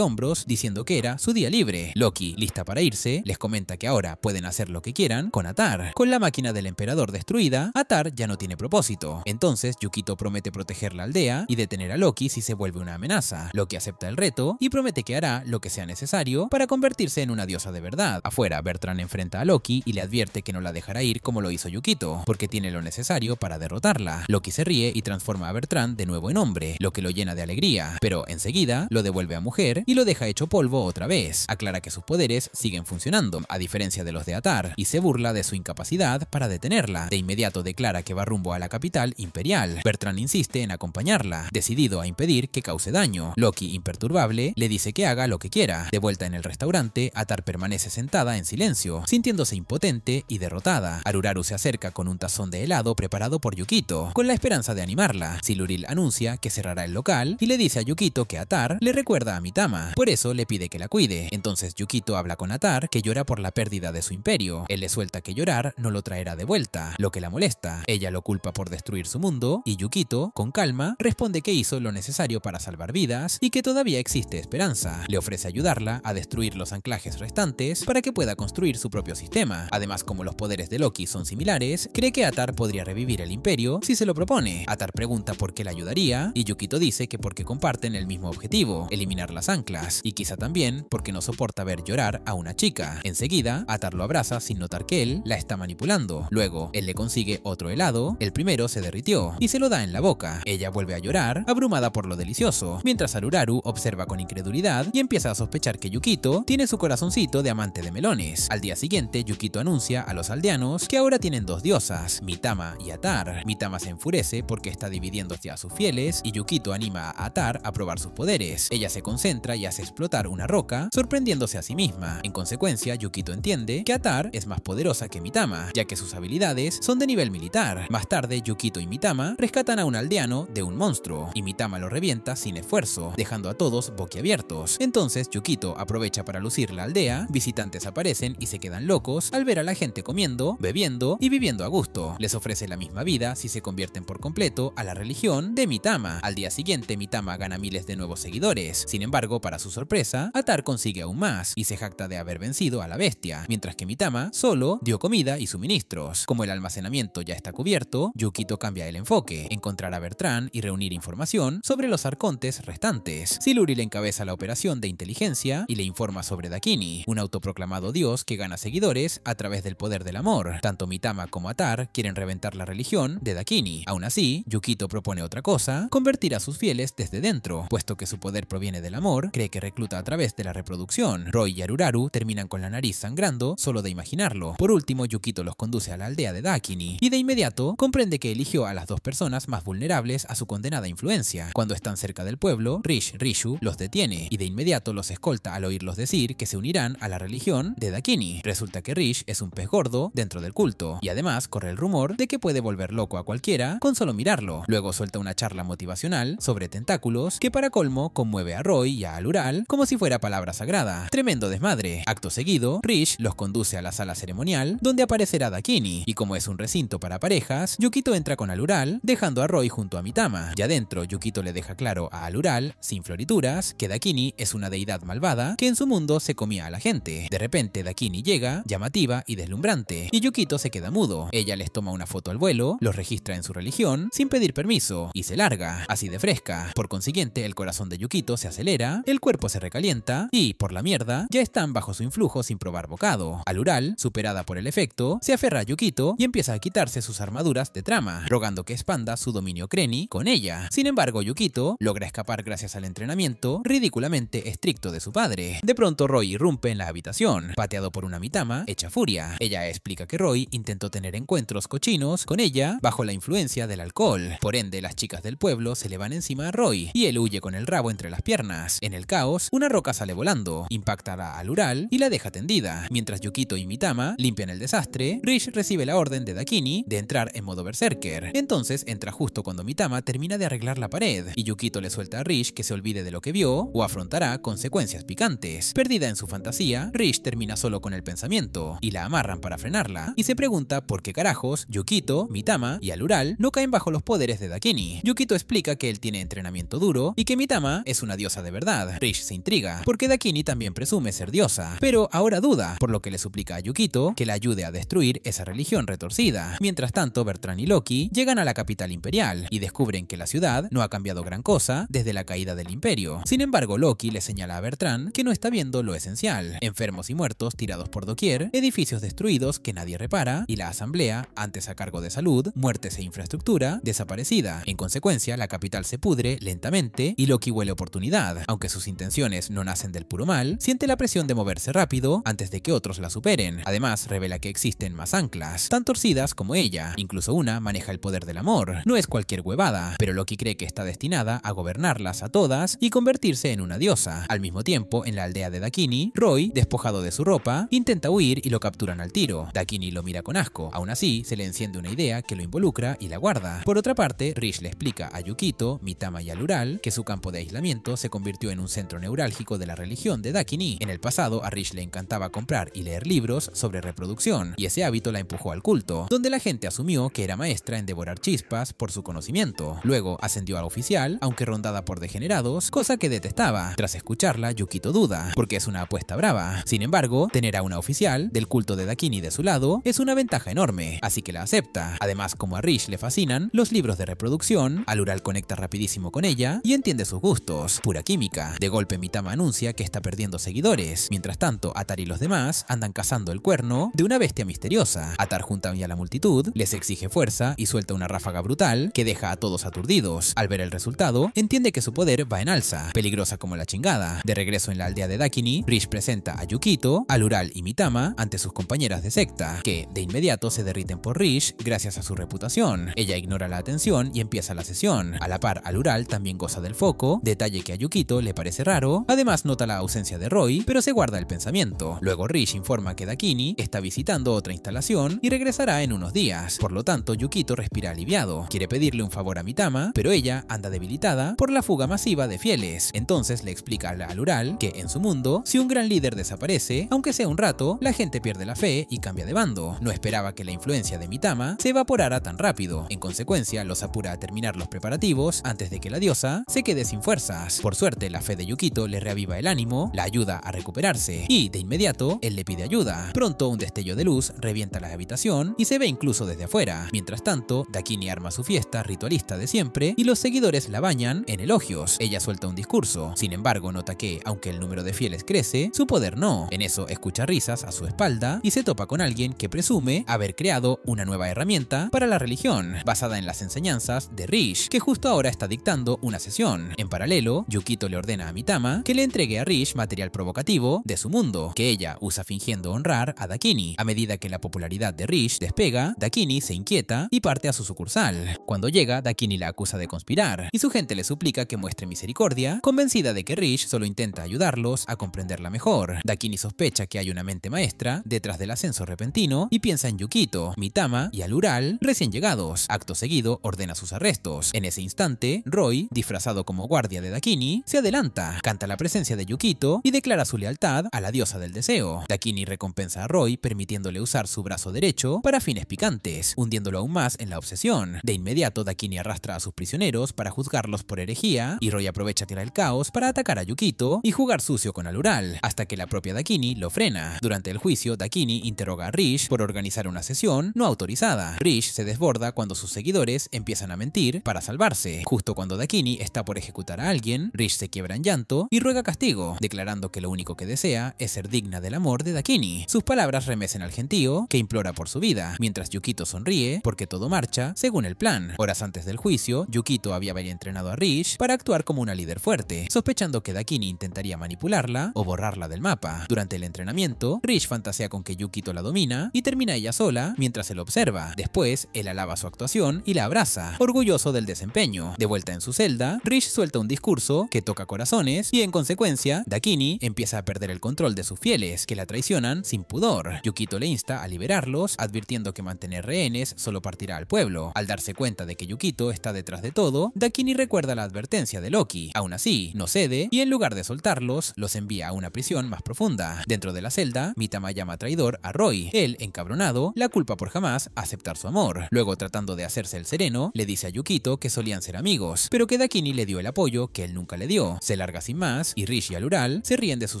hombros diciendo que era su día libre. Loki, lista para irse, les comenta que ahora pueden hacer lo que quieran con Atar. Con la máquina del emperador destruida, Atar ya no tiene propósito. Entonces, Yukito promete proteger la aldea y detener a Loki si se vuelve una amenaza. Loki acepta el reto y promete que hará lo que sea necesario para convertirse en una diosa de verdad. Afuera, Bertrand enfrenta a Loki y le advierte que no la dejará ir como lo hizo Yukito, porque tiene lo necesario para derrotarla. Loki se ríe y transforma a Bertrand de nuevo en hombre, lo que lo llena de alegría, pero enseguida lo devuelve a mujer y lo deja hecho polvo otra vez. Aclara que sus poderes siguen funcionando, a diferencia de los de Atar, y se burla de su incapacidad para detenerla. De inmediato declara que va rumbo a la capital imperial. Bertrand insiste en acompañarla, decidido a impedir que cause daño. Loki, imperturbable, le dice que haga lo que quiera. De vuelta en el restaurante, Atar permanece sentada en silencio, sintiéndose impotente y derrotada. Aruraru se acerca con un tazón de helado preparado por Yukito, con la esperanza de animarla. Siluril anuncia que cerrará el local y le dice a Yukito que Atar le recuerda a Mitama, por eso le pide que la cuide. Entonces Yukito habla con Atar, que llora por la pérdida de su imperio. Él le suelta que llorar no lo traerá de vuelta, lo que la molesta. Ella lo culpa por destruir su mundo y Yukito, con calma, responde que hizo lo necesario para salvar vidas y que todavía existe esperanza. Le ofrece ayudarla a destruir los anclajes restantes para que pueda construir su propio sistema. Además, como los poderes de Loki son similares, cree que Atar podría revivir el imperio si se lo propone. Atar pregunta por qué la ayudaría y Yukito dice que porque comparten el mismo objetivo, eliminar las anclas, y quizá también porque no soporta ver llorar a una chica. Enseguida, Atar lo abraza sin notar que él la está manipulando. Luego, él le consigue otro helado, el primero se derritió y se lo da en la boca. Ella vuelve a llorar, abrumada por lo delicioso, mientras Aruraru observa con incredulidad y empieza a sospechar que Yukito tiene su corazoncito de amante de melones. Al día siguiente, Yukito anuncia a los aldeanos que ahora tienen dos diosas, Mitama y Atar. Mitama se enfurece porque está dividiéndose a sus fieles y Yukito anima a Atar a probar sus poderes. Ella se concentra y hace explotar una roca, sorprendiéndose a sí misma. En consecuencia, Yukito entiende que Atar es más poderosa que Mitama, ya que sus habilidades son de nivel militar. Más tarde, Yukito y Mitama rescatan a un aldeano de un monstruo, y Mitama lo revienta sin esfuerzo, dejando a todos boquiabiertos. Entonces, Yukito aprovecha para lucir la aldea, visitantes aparecen y se quedan locos al ver a la gente comiendo, bebiendo y viviendo a gusto. Les ofrece la misma vida si se convierten por completo a la religión de Mitama. Al día siguiente, Mitama gana miles de nuevos seguidores. Sin embargo, para su sorpresa, Atar consigue aún más y se jacta de haber vencido a la bestia, mientras que Mitama solo dio comida y suministros. Como el almacenamiento ya está cubierto, Yukito cambia el enfoque, encontrar a Bertrand y reunir información sobre los arcontes restantes. Siluril encabeza la operación de inteligencia y le informa sobre Dakini, un autoproclamado dios que gana seguidores a través del poder del amor. Tanto Mitama como Atar quieren reventar la religión de Dakini. Aún así, Yukito propone otra cosa, convertir a sus fieles desde dentro, puesto que su poder proviene del amor, cree que recluta a través de la reproducción. Roy y Aruraru terminan con la nariz sangrando solo de imaginarlo. Por último, Yukito los conduce a la aldea de Dakini y de inmediato comprende que eligió a las dos personas más vulnerables a su condenada influencia. Cuando están cerca del pueblo, Rishu los detiene y de inmediato los escolta al oírlos decir que se unirán a la religión de Dakini. Resulta que Rish es un pez gordo dentro del culto y además corre el rumor de que puede volver loco a cualquiera con solo mirarlo. Luego suelta una charla motivacional sobre tentáculos que para colmo conmueve a Roy y a Alural como si fuera palabra sagrada. Tremendo desmadre. Acto seguido, Rish los conduce a la sala ceremonial donde aparecerá Dakini y como es un recinto para parejas, Yukito entra con Alural dejando a Roy junto a Mitama. Ya dentro, Yukito le deja claro a Alural, sin florituras, que Dakini es una deidad malvada que en su mundo se comía a la gente. De repente Dakini llega, llamativa y deslumbrante, y Yukito se queda mudo. Ella les toma una foto al vuelo, los registra en su religión sin pedir permiso y se larga, así de fresca. Por consiguiente, el corazón de Yukito se acelera, el cuerpo se recalienta y, por la mierda, ya están bajo su influjo sin probar bocado. Alural, superada por el efecto, se aferra a Yukito y empieza a quitarse sus armaduras de trama, rogando que expanda su dominio Kreni con ella. Sin embargo, Yukito logra escapar gracias al entrenamiento ridículamente estricto de su padre. De pronto, Roy irrumpe en la habitación, pateado por una Mitama hecha furia. Ella explica que Roy intentó tener encuentros cochinos con ella asamblea bajo la influencia del alcohol. Por ende, las chicas del pueblo se le van encima a Roy y él huye con el rabo entre las piernas. En el caos, una roca sale volando, impacta al Ural y la deja tendida. Mientras Yukito y Mitama limpian el desastre, Rish recibe la orden de Dakini de entrar en modo berserker. Entonces entra justo cuando Mitama termina de arreglar la pared y Yukito le suelta a Rish que se olvide de lo que vio o afrontará consecuencias picantes. Perdida en su fantasía, Rish termina solo con el pensamiento y la amarran para frenarla y se pregunta por qué carajos Yukito, Mitama y Alural no caen bajo los poderes de Dakini. Yukito explica que él tiene entrenamiento duro y que Mitama es una diosa de verdad. Rish se intriga porque Dakini también presume ser diosa, pero ahora duda, por lo que le suplica a Yukito que la ayude a destruir esa religión retorcida. Mientras tanto, Bertrand y Loki llegan a la capital imperial y descubren que la ciudad no ha cambiado gran cosa desde la caída del imperio. Sin embargo, Loki le señala a Bertrand que no está viendo lo esencial: enfermos y muertos tirados por doquier, edificios destruidos que nadie repara y la asamblea, antes a cargo de salud, muertes e infraestructura, desaparecida. En consecuencia, la capital se pudre lentamente y Loki huele oportunidad. Aunque sus intenciones no nacen del puro mal, siente la presión de moverse rápido antes de que otros la superen. Además, revela que existen más anclas, tan torcidas como ella. Incluso una maneja el poder del amor. No es cualquier huevada, pero Loki cree que está destinada a gobernarlas a todas y convertirse en una diosa. Al mismo tiempo, en la aldea de Dakini, Roy, despojado de su ropa, intenta huir y lo capturan al tiro. Dakini lo mira con asco. Aún así, se le enciende una idea que lo involucra y la guarda. Por otra parte, Rish le explica a Yukito, Mitama y Alural que su campo de aislamiento se convirtió en un centro neurálgico de la religión de Dakini. En el pasado, a Rish le encantaba comprar y leer libros sobre reproducción, y ese hábito la empujó al culto, donde la gente asumió que era maestra en devorar chispas por su conocimiento. Luego ascendió a oficial, aunque rondada por degenerados, cosa que detestaba. Tras escucharla, Yukito duda, porque es una apuesta brava. Sin embargo, tener a una oficial del culto de Dakini de su lado es una ventaja enorme, así que la acepta. Además, como a Rish le fascinan los libros de reproducción, Alural conecta rapidísimo con ella y entiende sus gustos. Pura química. De golpe, Mitama anuncia que está perdiendo seguidores. Mientras tanto, Atar y los demás andan cazando el cuerno de una bestia misteriosa. Atar junta a la multitud, les exige fuerza y suelta una ráfaga brutal que deja a todos aturdidos. Al ver el resultado, entiende que su poder va en alza, peligrosa como la chingada. De regreso en la aldea de Dakini, Rish presenta a Yukito, Alural y Mitama ante sus compañeras de secta, que de inmediato se derriten por Rish gracias a su reputación. Ella ignora la atención y empieza la sesión. A la par, Alural también goza del foco, detalle que a Yukito le parece raro. Además, nota la ausencia de Roy, pero se guarda el pensamiento. Luego Rish informa que Dakini está visitando otra instalación y regresará en unos días. Por lo tanto, Yukito respira aliviado. Quiere pedirle un favor a Mitama, pero ella anda debilitada por la fuga masiva de fieles. Entonces le explica a Alural que en su mundo, si un gran líder desaparece, aunque sea un rato, la gente pierde la fe y cambia de bando. No esperaba que la influencia de Mitama se evaporara tan rápido. En consecuencia, los apura a terminar los preparativos antes de que la diosa se quede sin fuerzas. Por suerte, la fe de Yukito le reaviva el ánimo, la ayuda a recuperarse y, de inmediato, él le pide ayuda. Pronto, un destello de luz revienta la habitación y se ve incluso desde afuera. Mientras tanto, Dakini arma su fiesta ritualista de siempre y los seguidores la bañan en elogios. Ella suelta un discurso. Sin embargo, nota que, aunque el número de fieles crece, su poder no. En eso, escucha risas a su espalda y se topa con alguien que presume haber creado una nueva herramienta para la religión, basada en las enseñanzas de Rish, que justo ahora está dictando una sesión. En paralelo, Yukito le ordena a Mitama que le entregue a Rish material provocativo de su mundo, que ella usa fingiendo honrar a Dakini. A medida que la popularidad de Rish despega, Dakini se inquieta y parte a su sucursal. Cuando llega, Dakini la acusa de conspirar, y su gente le suplica que muestre misericordia, convencida de que Rish solo intenta ayudarlos a comprenderla mejor. Dakini sospecha que hay una mente maestra detrás del ascenso repentino y piensa en Yukito, Mitama y Alural recién llegados. Acto seguido, ordena sus arrestos. En ese instante, Roy, disfrazado como guardia de Dakini, se adelanta, canta la presencia de Yukito y declara su lealtad a la diosa del deseo. Dakini recompensa a Roy permitiéndole usar su brazo derecho para fines picantes, hundiéndolo aún más en la obsesión. De inmediato, Dakini arrastra a sus prisioneros para juzgarlos por herejía y Roy aprovecha tirar el caos para atacar a Yukito y jugar sucio con Alural, hasta que la propia Dakini lo frena. Durante el juicio, Dakini interroga a Rish por organizar una sesión no autorizada. Rish se desborda cuando sus seguidores empiezan a mentir para salvarse. Justo cuando Dakini está por ejecutar a alguien, Rish se quiebra en llanto y ruega castigo, declarando que lo único que desea es ser digna del amor de Dakini. Sus palabras remecen al gentío, que implora por su vida, mientras Yukito sonríe porque todo marcha según el plan. Horas antes del juicio, Yukito había entrenado a Rish para actuar como una líder fuerte, sospechando que Dakini intentaría manipularla o borrarla del mapa. Durante el entrenamiento, Rish fantasea con que Yukito la domina y termina ella sola mientras él observa. Después, Después, él alaba su actuación y la abraza, orgulloso del desempeño. De vuelta en su celda, Rish suelta un discurso que toca corazones y en consecuencia, Dakini empieza a perder el control de sus fieles, que la traicionan sin pudor. Yukito le insta a liberarlos, advirtiendo que mantener rehenes solo partirá al pueblo. Al darse cuenta de que Yukito está detrás de todo, Dakini recuerda la advertencia de Loki. Aún así, no cede y en lugar de soltarlos, los envía a una prisión más profunda. Dentro de la celda, Mitama llama traidor a Roy. Él, encabronado, la culpa por jamás aceptar su amor. Luego, tratando de hacerse el sereno, le dice a Yukito que solían ser amigos, pero que Dakini le dio el apoyo que él nunca le dio. Se larga sin más y Rish y Alural se ríen de su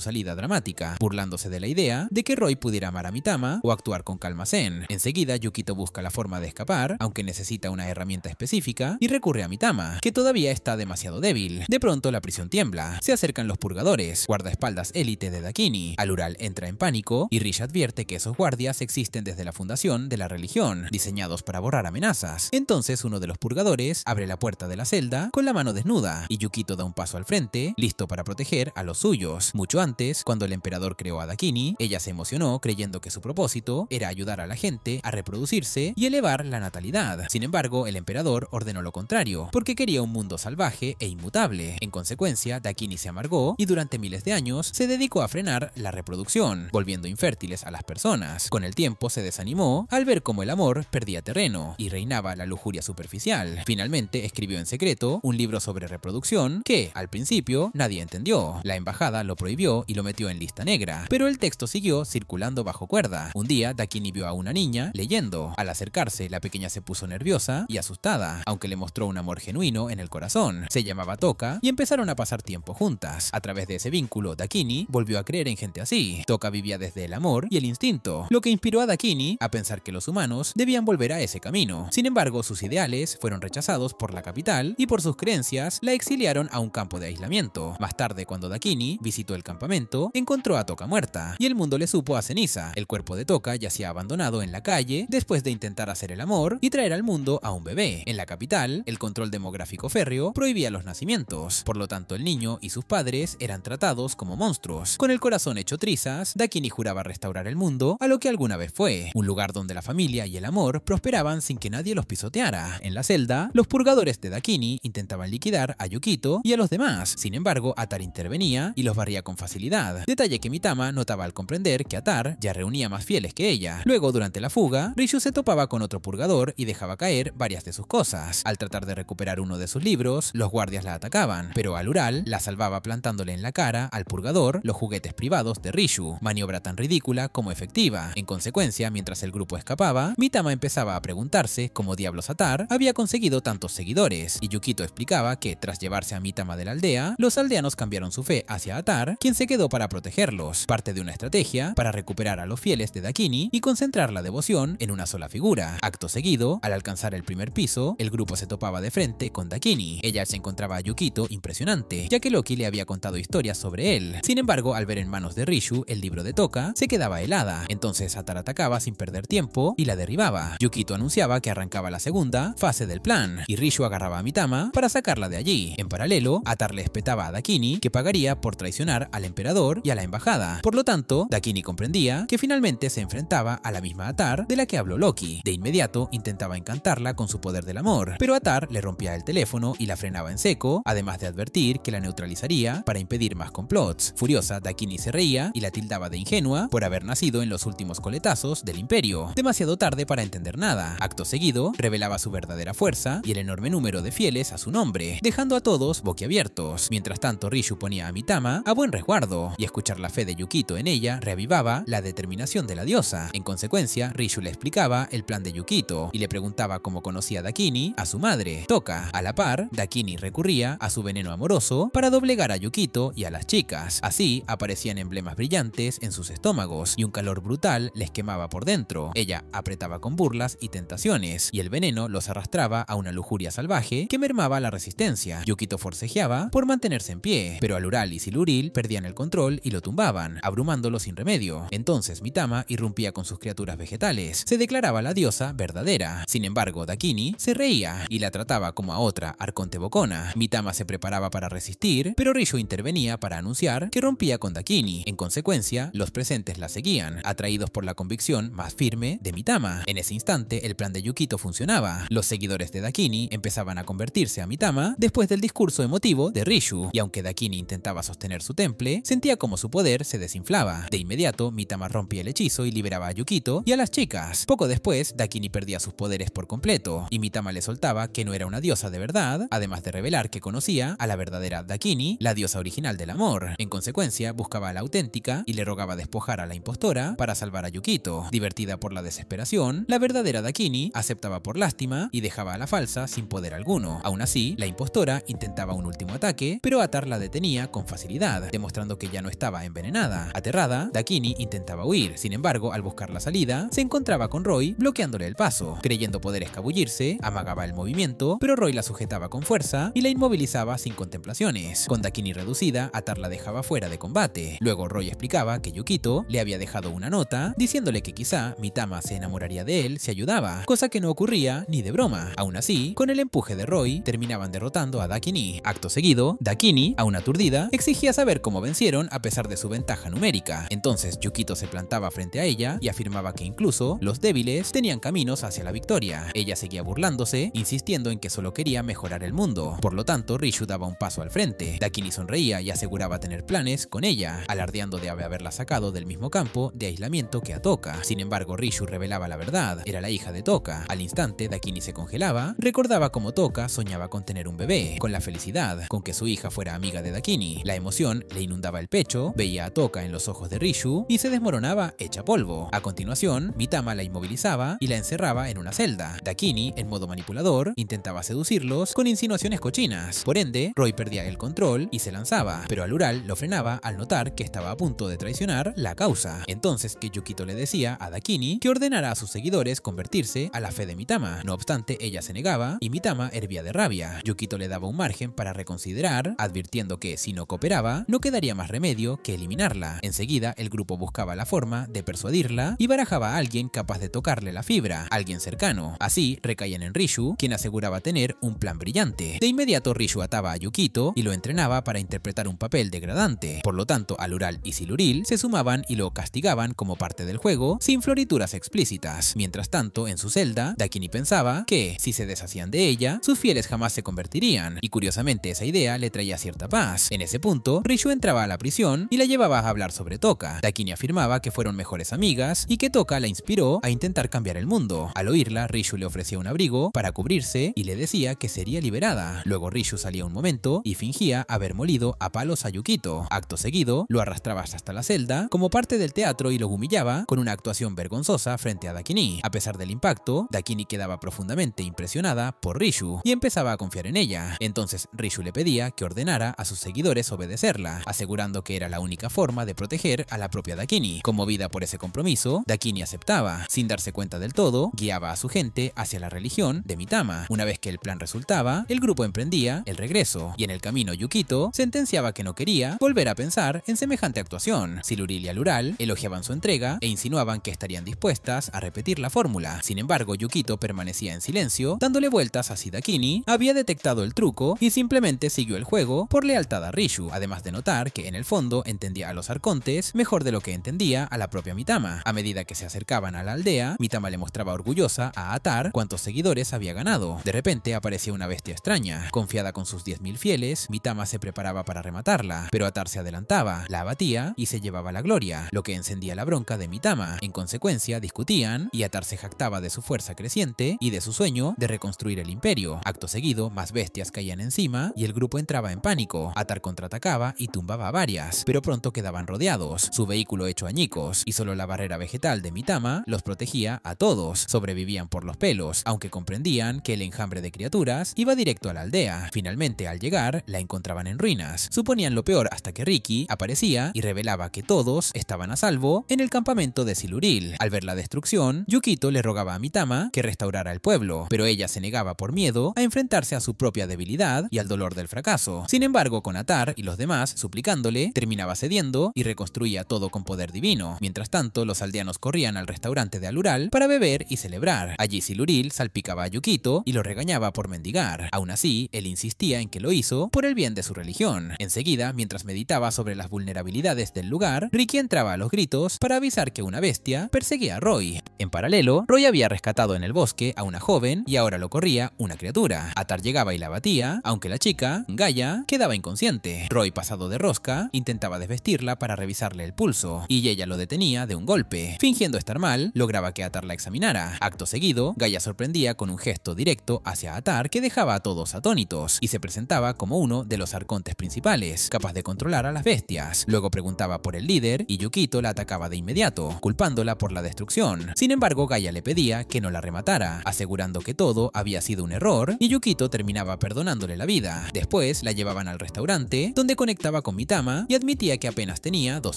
salida dramática, burlándose de la idea de que Roy pudiera amar a Mitama o actuar con calma zen. Enseguida, Yukito busca la forma de escapar, aunque necesita una herramienta específica, y recurre a Mitama, que todavía está demasiado débil. De pronto, la prisión tiembla. Se acercan los purgadores, guardaespaldas élite de Dakini. Alural entra en pánico y Rish advierte que esos guardias existen desde la fundación de la religión, diseñados para borrar amenazas. Entonces, uno de los purgadores abre la puerta de la celda con la mano desnuda, y Yukito da un paso al frente, listo para proteger a los suyos. Mucho antes, cuando el emperador creó a Dakini, ella se emocionó creyendo que su propósito era ayudar a la gente a reproducirse y elevar la natalidad. Sin embargo, el emperador ordenó lo contrario, porque quería un mundo salvaje e inmutable. En consecuencia, Dakini se amargó y durante miles de años se dedicó a frenar la reproducción, volviendo infértiles a las personas. Con el tiempo se desanimó al ver cómo el amor perdía terreno y reinaba la lujuria superficial. Finalmente escribió en secreto un libro sobre reproducción que, al principio, nadie entendió. La embajada lo prohibió y lo metió en lista negra, pero el texto siguió circulando bajo cuerda. Un día, Dakini vio a una niña leyendo. Al acercarse, la pequeña se puso nerviosa y asustada, aunque le mostró un amor genuino en el corazón. Se llamaba Toka y empezaron a pasar tiempo juntas. A través de ese vínculo, Dakini volvió a creer en gente así. Toka vivía desde el amor y el instinto, lo que inspiró a Dakini a pensar que los humanos debían volver a ese camino. Sin embargo, sus ideales fueron rechazados por la capital y por sus creencias la exiliaron a un campo de aislamiento. Más tarde, cuando Dakini visitó el campamento, encontró a Toka muerta y el mundo le supo a ceniza. El cuerpo de Toka yacía abandonado en la calle después de intentar hacer el amor y traer al mundo a un bebé. En la capital, el control demográfico férreo prohibía los nacimientos. Por lo tanto, el niño y sus padres eran tratados como monstruos. Con el corazón hecho trizas, Dakini juraba restaurar el mundo a lo que alguna vez fue, un lugar donde la familia y el amor prosperaban sin que nadie los pisoteara. En la celda, los purgadores de Dakini intentaban liquidar a Yukito y a los demás. Sin embargo, Atar intervenía y los barría con facilidad. Detalle que Mitama notaba al comprender que Atar ya reunía más fieles que ella. Luego, durante la fuga, Rishu se topaba con otro purgador y dejaba caer varias de sus cosas. Al tratar de recuperar uno de sus libros, los guardias la atacaban, pero Alural la salvaba plantándole en la cara al purgador los juguetes privados de Rishu, maniobra tan ridícula como efectiva. En consecuencia, mientras el grupo escapaba, Mitama empezaba a preguntarse cómo diablos Atar había conseguido tantos seguidores, y Yukito explicaba que, tras llevarse a Mitama de la aldea, los aldeanos cambiaron su fe hacia Atar, quien se quedó para protegerlos, parte de una estrategia para recuperar a los fieles de Dakini y concentrar la devoción en una sola figura. Acto seguido, al alcanzar el primer piso, el grupo se topaba de frente con Dakini. Ella se encontraba a Yukito impresionante, ya que Loki le había contado historias sobre él. Sin embargo, al ver en manos de Rishu el libro de Toka, se quedaba helada. Entonces Atar atacaba sin perder tiempo y la derribaba. Yukito anunciaba que arrancaba la segunda fase del plan, y Rishu agarraba a Mitama para sacarla de allí. En paralelo, Atar le espetaba a Dakini que pagaría por traicionar al emperador y a la embajada. Por lo tanto, Dakini comprendía que finalmente se enfrentaba a la misma Atar de la que habló Loki. De inmediato intentaba encantarla con su poder del amor, pero Atar le rompía el teléfono y la frenaba en seco, además de advertir que la neutralizaría para impedir más complots. Furiosa, Dakini se reía y la tildaba de ingenua por haber nacido en los últimos coletazos del imperio, demasiado tarde para entender nada. Acto seguido, revelaba su verdadera fuerza y el enorme número de fieles a su nombre, dejando a todos boquiabiertos. Mientras tanto, Rishu ponía a Mitama a buen resguardo, y escuchar la fe de Yukito en ella reavivaba la determinación de la diosa. En consecuencia, Rishu le explicaba el plan de Yukito y le preguntaba cómo conocía Dakini a su madre, Toka. A la par, Dakini recurría a su veneno amoroso para doblegar a Yukito y a las chicas. Así, aparecían emblemas brillantes en sus estómagos y un calor brutal les quemaba por dentro. Ella apretaba con burlas y tentaciones, y el veneno los arrastraba a una lujuria salvaje que mermaba la resistencia. Yukito forcejeaba por mantenerse en pie, pero Alural y Siluril perdían el control y lo tumbaban, abrumándolo sin remedio. Entonces Mitama irrumpía con sus criaturas vegetales. Se declaraba la diosa verdadera. Sin embargo, Dakini se reía y la trataba como a otra arconte bocona. Mitama se preparaba para resistir, pero Rishu intervenía para anunciar que rompía con Dakini. En consecuencia, los presentes la seguían, atraídos por la convicción más firme de Mitama. En ese instante, obstante, el plan de Yukito funcionaba. Los seguidores de Dakini empezaban a convertirse a Mitama después del discurso emotivo de Rishu, y aunque Dakini intentaba sostener su temple, sentía como su poder se desinflaba. De inmediato, Mitama rompía el hechizo y liberaba a Yukito y a las chicas. Poco después, Dakini perdía sus poderes por completo, y Mitama le soltaba que no era una diosa de verdad, además de revelar que conocía a la verdadera Dakini, la diosa original del amor. En consecuencia, buscaba a la auténtica y le rogaba despojar a la impostora para salvar a Yukito. Divertida por la desesperación, la verdadera Dakini aceptaba por lástima y dejaba a la falsa sin poder alguno. Aún así, la impostora intentaba un último ataque, pero Atar la detenía con facilidad, demostrando que ya no estaba envenenada. Aterrada, Dakini intentaba huir. Sin embargo, al buscar la salida, se encontraba con Roy bloqueándole el paso. Creyendo poder escabullirse, amagaba el movimiento, pero Roy la sujetaba con fuerza y la inmovilizaba sin contemplaciones. Con Dakini reducida, Atar la dejaba fuera de combate. Luego Roy explicaba que Yukito le había dejado una nota diciéndole que quizá Mitama se enamoraría de él si ayudaba, cosa que no ocurría ni de broma. Aún así, con el empuje de Roy, terminaban derrotando a Dakini. Acto seguido, Dakini, aún aturdida, exigía saber cómo vencieron a pesar de su ventaja numérica. Entonces Yukito se plantaba frente a ella y afirmaba que incluso los débiles tenían caminos hacia la victoria. Ella seguía burlándose, insistiendo en que solo quería mejorar el mundo. Por lo tanto, Rishu daba un paso al frente. Dakini sonreía y aseguraba tener planes con ella, alardeando de haberla sacado del mismo campo de aislamiento que a Toka. Sin embargo, Rishu revelaba la verdad. Era la hija de Toka. Al instante, Dakini se congelaba, recordaba cómo Toka soñaba con tener un bebé, con la felicidad con que su hija fuera amiga de Dakini. La emoción le inundaba el pecho, veía a Toka en los ojos de Rishu y se desmoronaba hecha polvo. A continuación, Mitama la inmovilizaba y la encerraba en una celda. Dakini, en modo manipulador, intentaba seducirlos con insinuaciones cochinas. Por ende, Roy perdía el control y se lanzaba, pero Alural lo frenaba al notar que estaba a punto de traicionar la causa. Entonces que Yukito le decía a Dakini que ordenara a sus seguidores convertirse a la fe de Mitama. No obstante, ella se negaba y Mitama hervía de rabia. Yukito le daba un margen para reconsiderar, advirtiendo que si no cooperaba, no quedaría más remedio que eliminarla. Enseguida, el grupo buscaba la forma de persuadirla y barajaba a alguien capaz de tocarle la fibra, alguien cercano. Así, recaían en Rishu, quien aseguraba tener un plan brillante. De inmediato, Rishu ataba a Yukito y lo entrenaba para interpretar un papel degradante. Por lo tanto, Alural y Siluril se sumaban y lo castigaban como parte del juego, sin florituras explícitas. Mientras tanto, en su celda, Dakini pensaba que, si se deshacían de ella, sus fieles jamás se convertirían, y curiosamente esa idea le traía cierta paz. En ese punto, Rishu entraba a la prisión y la llevaba a hablar sobre Toka. Dakini afirmaba que fueron mejores amigas y que Toka la inspiró a intentar cambiar el mundo. Al oírla, Rishu le ofrecía un abrigo para cubrirse y le decía que sería liberada. Luego Rishu salía un momento y fingía haber molido a palos a Yukito. Acto seguido, lo arrastraba hasta la celda como parte del teatro y lo humillaba con una actuación vergonzosa frente a Dakini. A pesar del impacto, Dakini quedaba profundamente impresionada por Rishu y empezaba a confiar en ella. Entonces Rishu le pedía que ordenara a sus seguidores obedecerla, asegurando que era la única forma de proteger a la propia Dakini. Conmovida por ese compromiso, Dakini aceptaba. Sin darse cuenta del todo, guiaba a su gente hacia la religión de Mitama. Una vez que el plan resultaba, el grupo emprendía el regreso, y en el camino Yukito sentenciaba que no quería volver a pensar en semejante actuación. Siluril y Alural elogiaban su entrega e insinuaban que estarían dispuestas a repetir la fórmula. Sin embargo, Yukito permanecía en silencio, dándole vueltas a si Dakini había detectado el truco y simplemente siguió el juego por lealtad a Rishu, además de notar que en el fondo entendía a los arcontes mejor de lo que entendía a la propia Mitama. A medida que se acercaban a la aldea, Mitama le mostraba orgullosa a Atar cuántos seguidores había ganado. De repente aparecía una bestia extraña. Confiada con sus 10.000 fieles, Mitama se preparaba para rematarla, pero Atar se adelantaba, la abatía y se llevaba la gloria, lo que encendía la bronca de Mitama. En consecuencia, discutían y Atar se jactaba de su fuerza creciente y de su sueño de reconstruir el imperio. Acto seguido, más bestias caían encima y el grupo entraba en pánico. Atar contraatacaba y tumbaba a varias, pero pronto quedaban rodeados, su vehículo hecho añicos, y solo la barrera vegetal de Mitama los protegía a todos. Sobrevivían por los pelos, aunque comprendían que el enjambre de criaturas iba directo a la aldea. Finalmente, al llegar, la encontraban en ruinas. Suponían lo peor hasta que Riki aparecía y revelaba que todos estaban a salvo en el campamento de Siluril. Al ver la destrucción, Yukito le rogaba a Mitama que restaurara el pueblo, pero ella se negaba por miedo a enfrentarse a su propia debilidad y al dolor del fracaso. Sin embargo, con Atar y los demás suplicándole, terminaba cediendo y reconstruía todo con poder divino. Mientras tanto, los aldeanos corrían al restaurante de Alural para beber y celebrar. Allí Siluril salpicaba a Yukito y lo regañaba por mendigar. Aún así, él insistía en que lo hizo por el bien de su religión. Enseguida, mientras meditaba sobre las vulnerabilidades del lugar, Riki entraba a los gritos para avisar que una bestia perseguía a Roy. En paralelo, Roy había rescatado en el bosque a una joven y ahora lo corría una criatura. Atar llegaba y la batía, aunque la chica, Gaia, quedaba inconsciente. Roy, pasado de rosca, intentaba desvestirla para revisarle el pulso, y ella lo detenía de un golpe. Fingiendo estar mal, lograba que Atar la examinara. Acto seguido, Gaia sorprendía con un gesto directo hacia Atar que dejaba a todos atónitos, y se presentaba como uno de los arcontes principales, capaz de controlar a las bestias. Luego preguntaba por el líder, y Yukito la atacaba de inmediato, culpándola por la destrucción. Sin embargo, Gaia le pedía que no la rematara, asegurando que todo había sido un error, y Yukito terminaba perdonándole la vida. Después la llevaban al restaurante, donde conectaba con Mitama y admitía que apenas tenía 2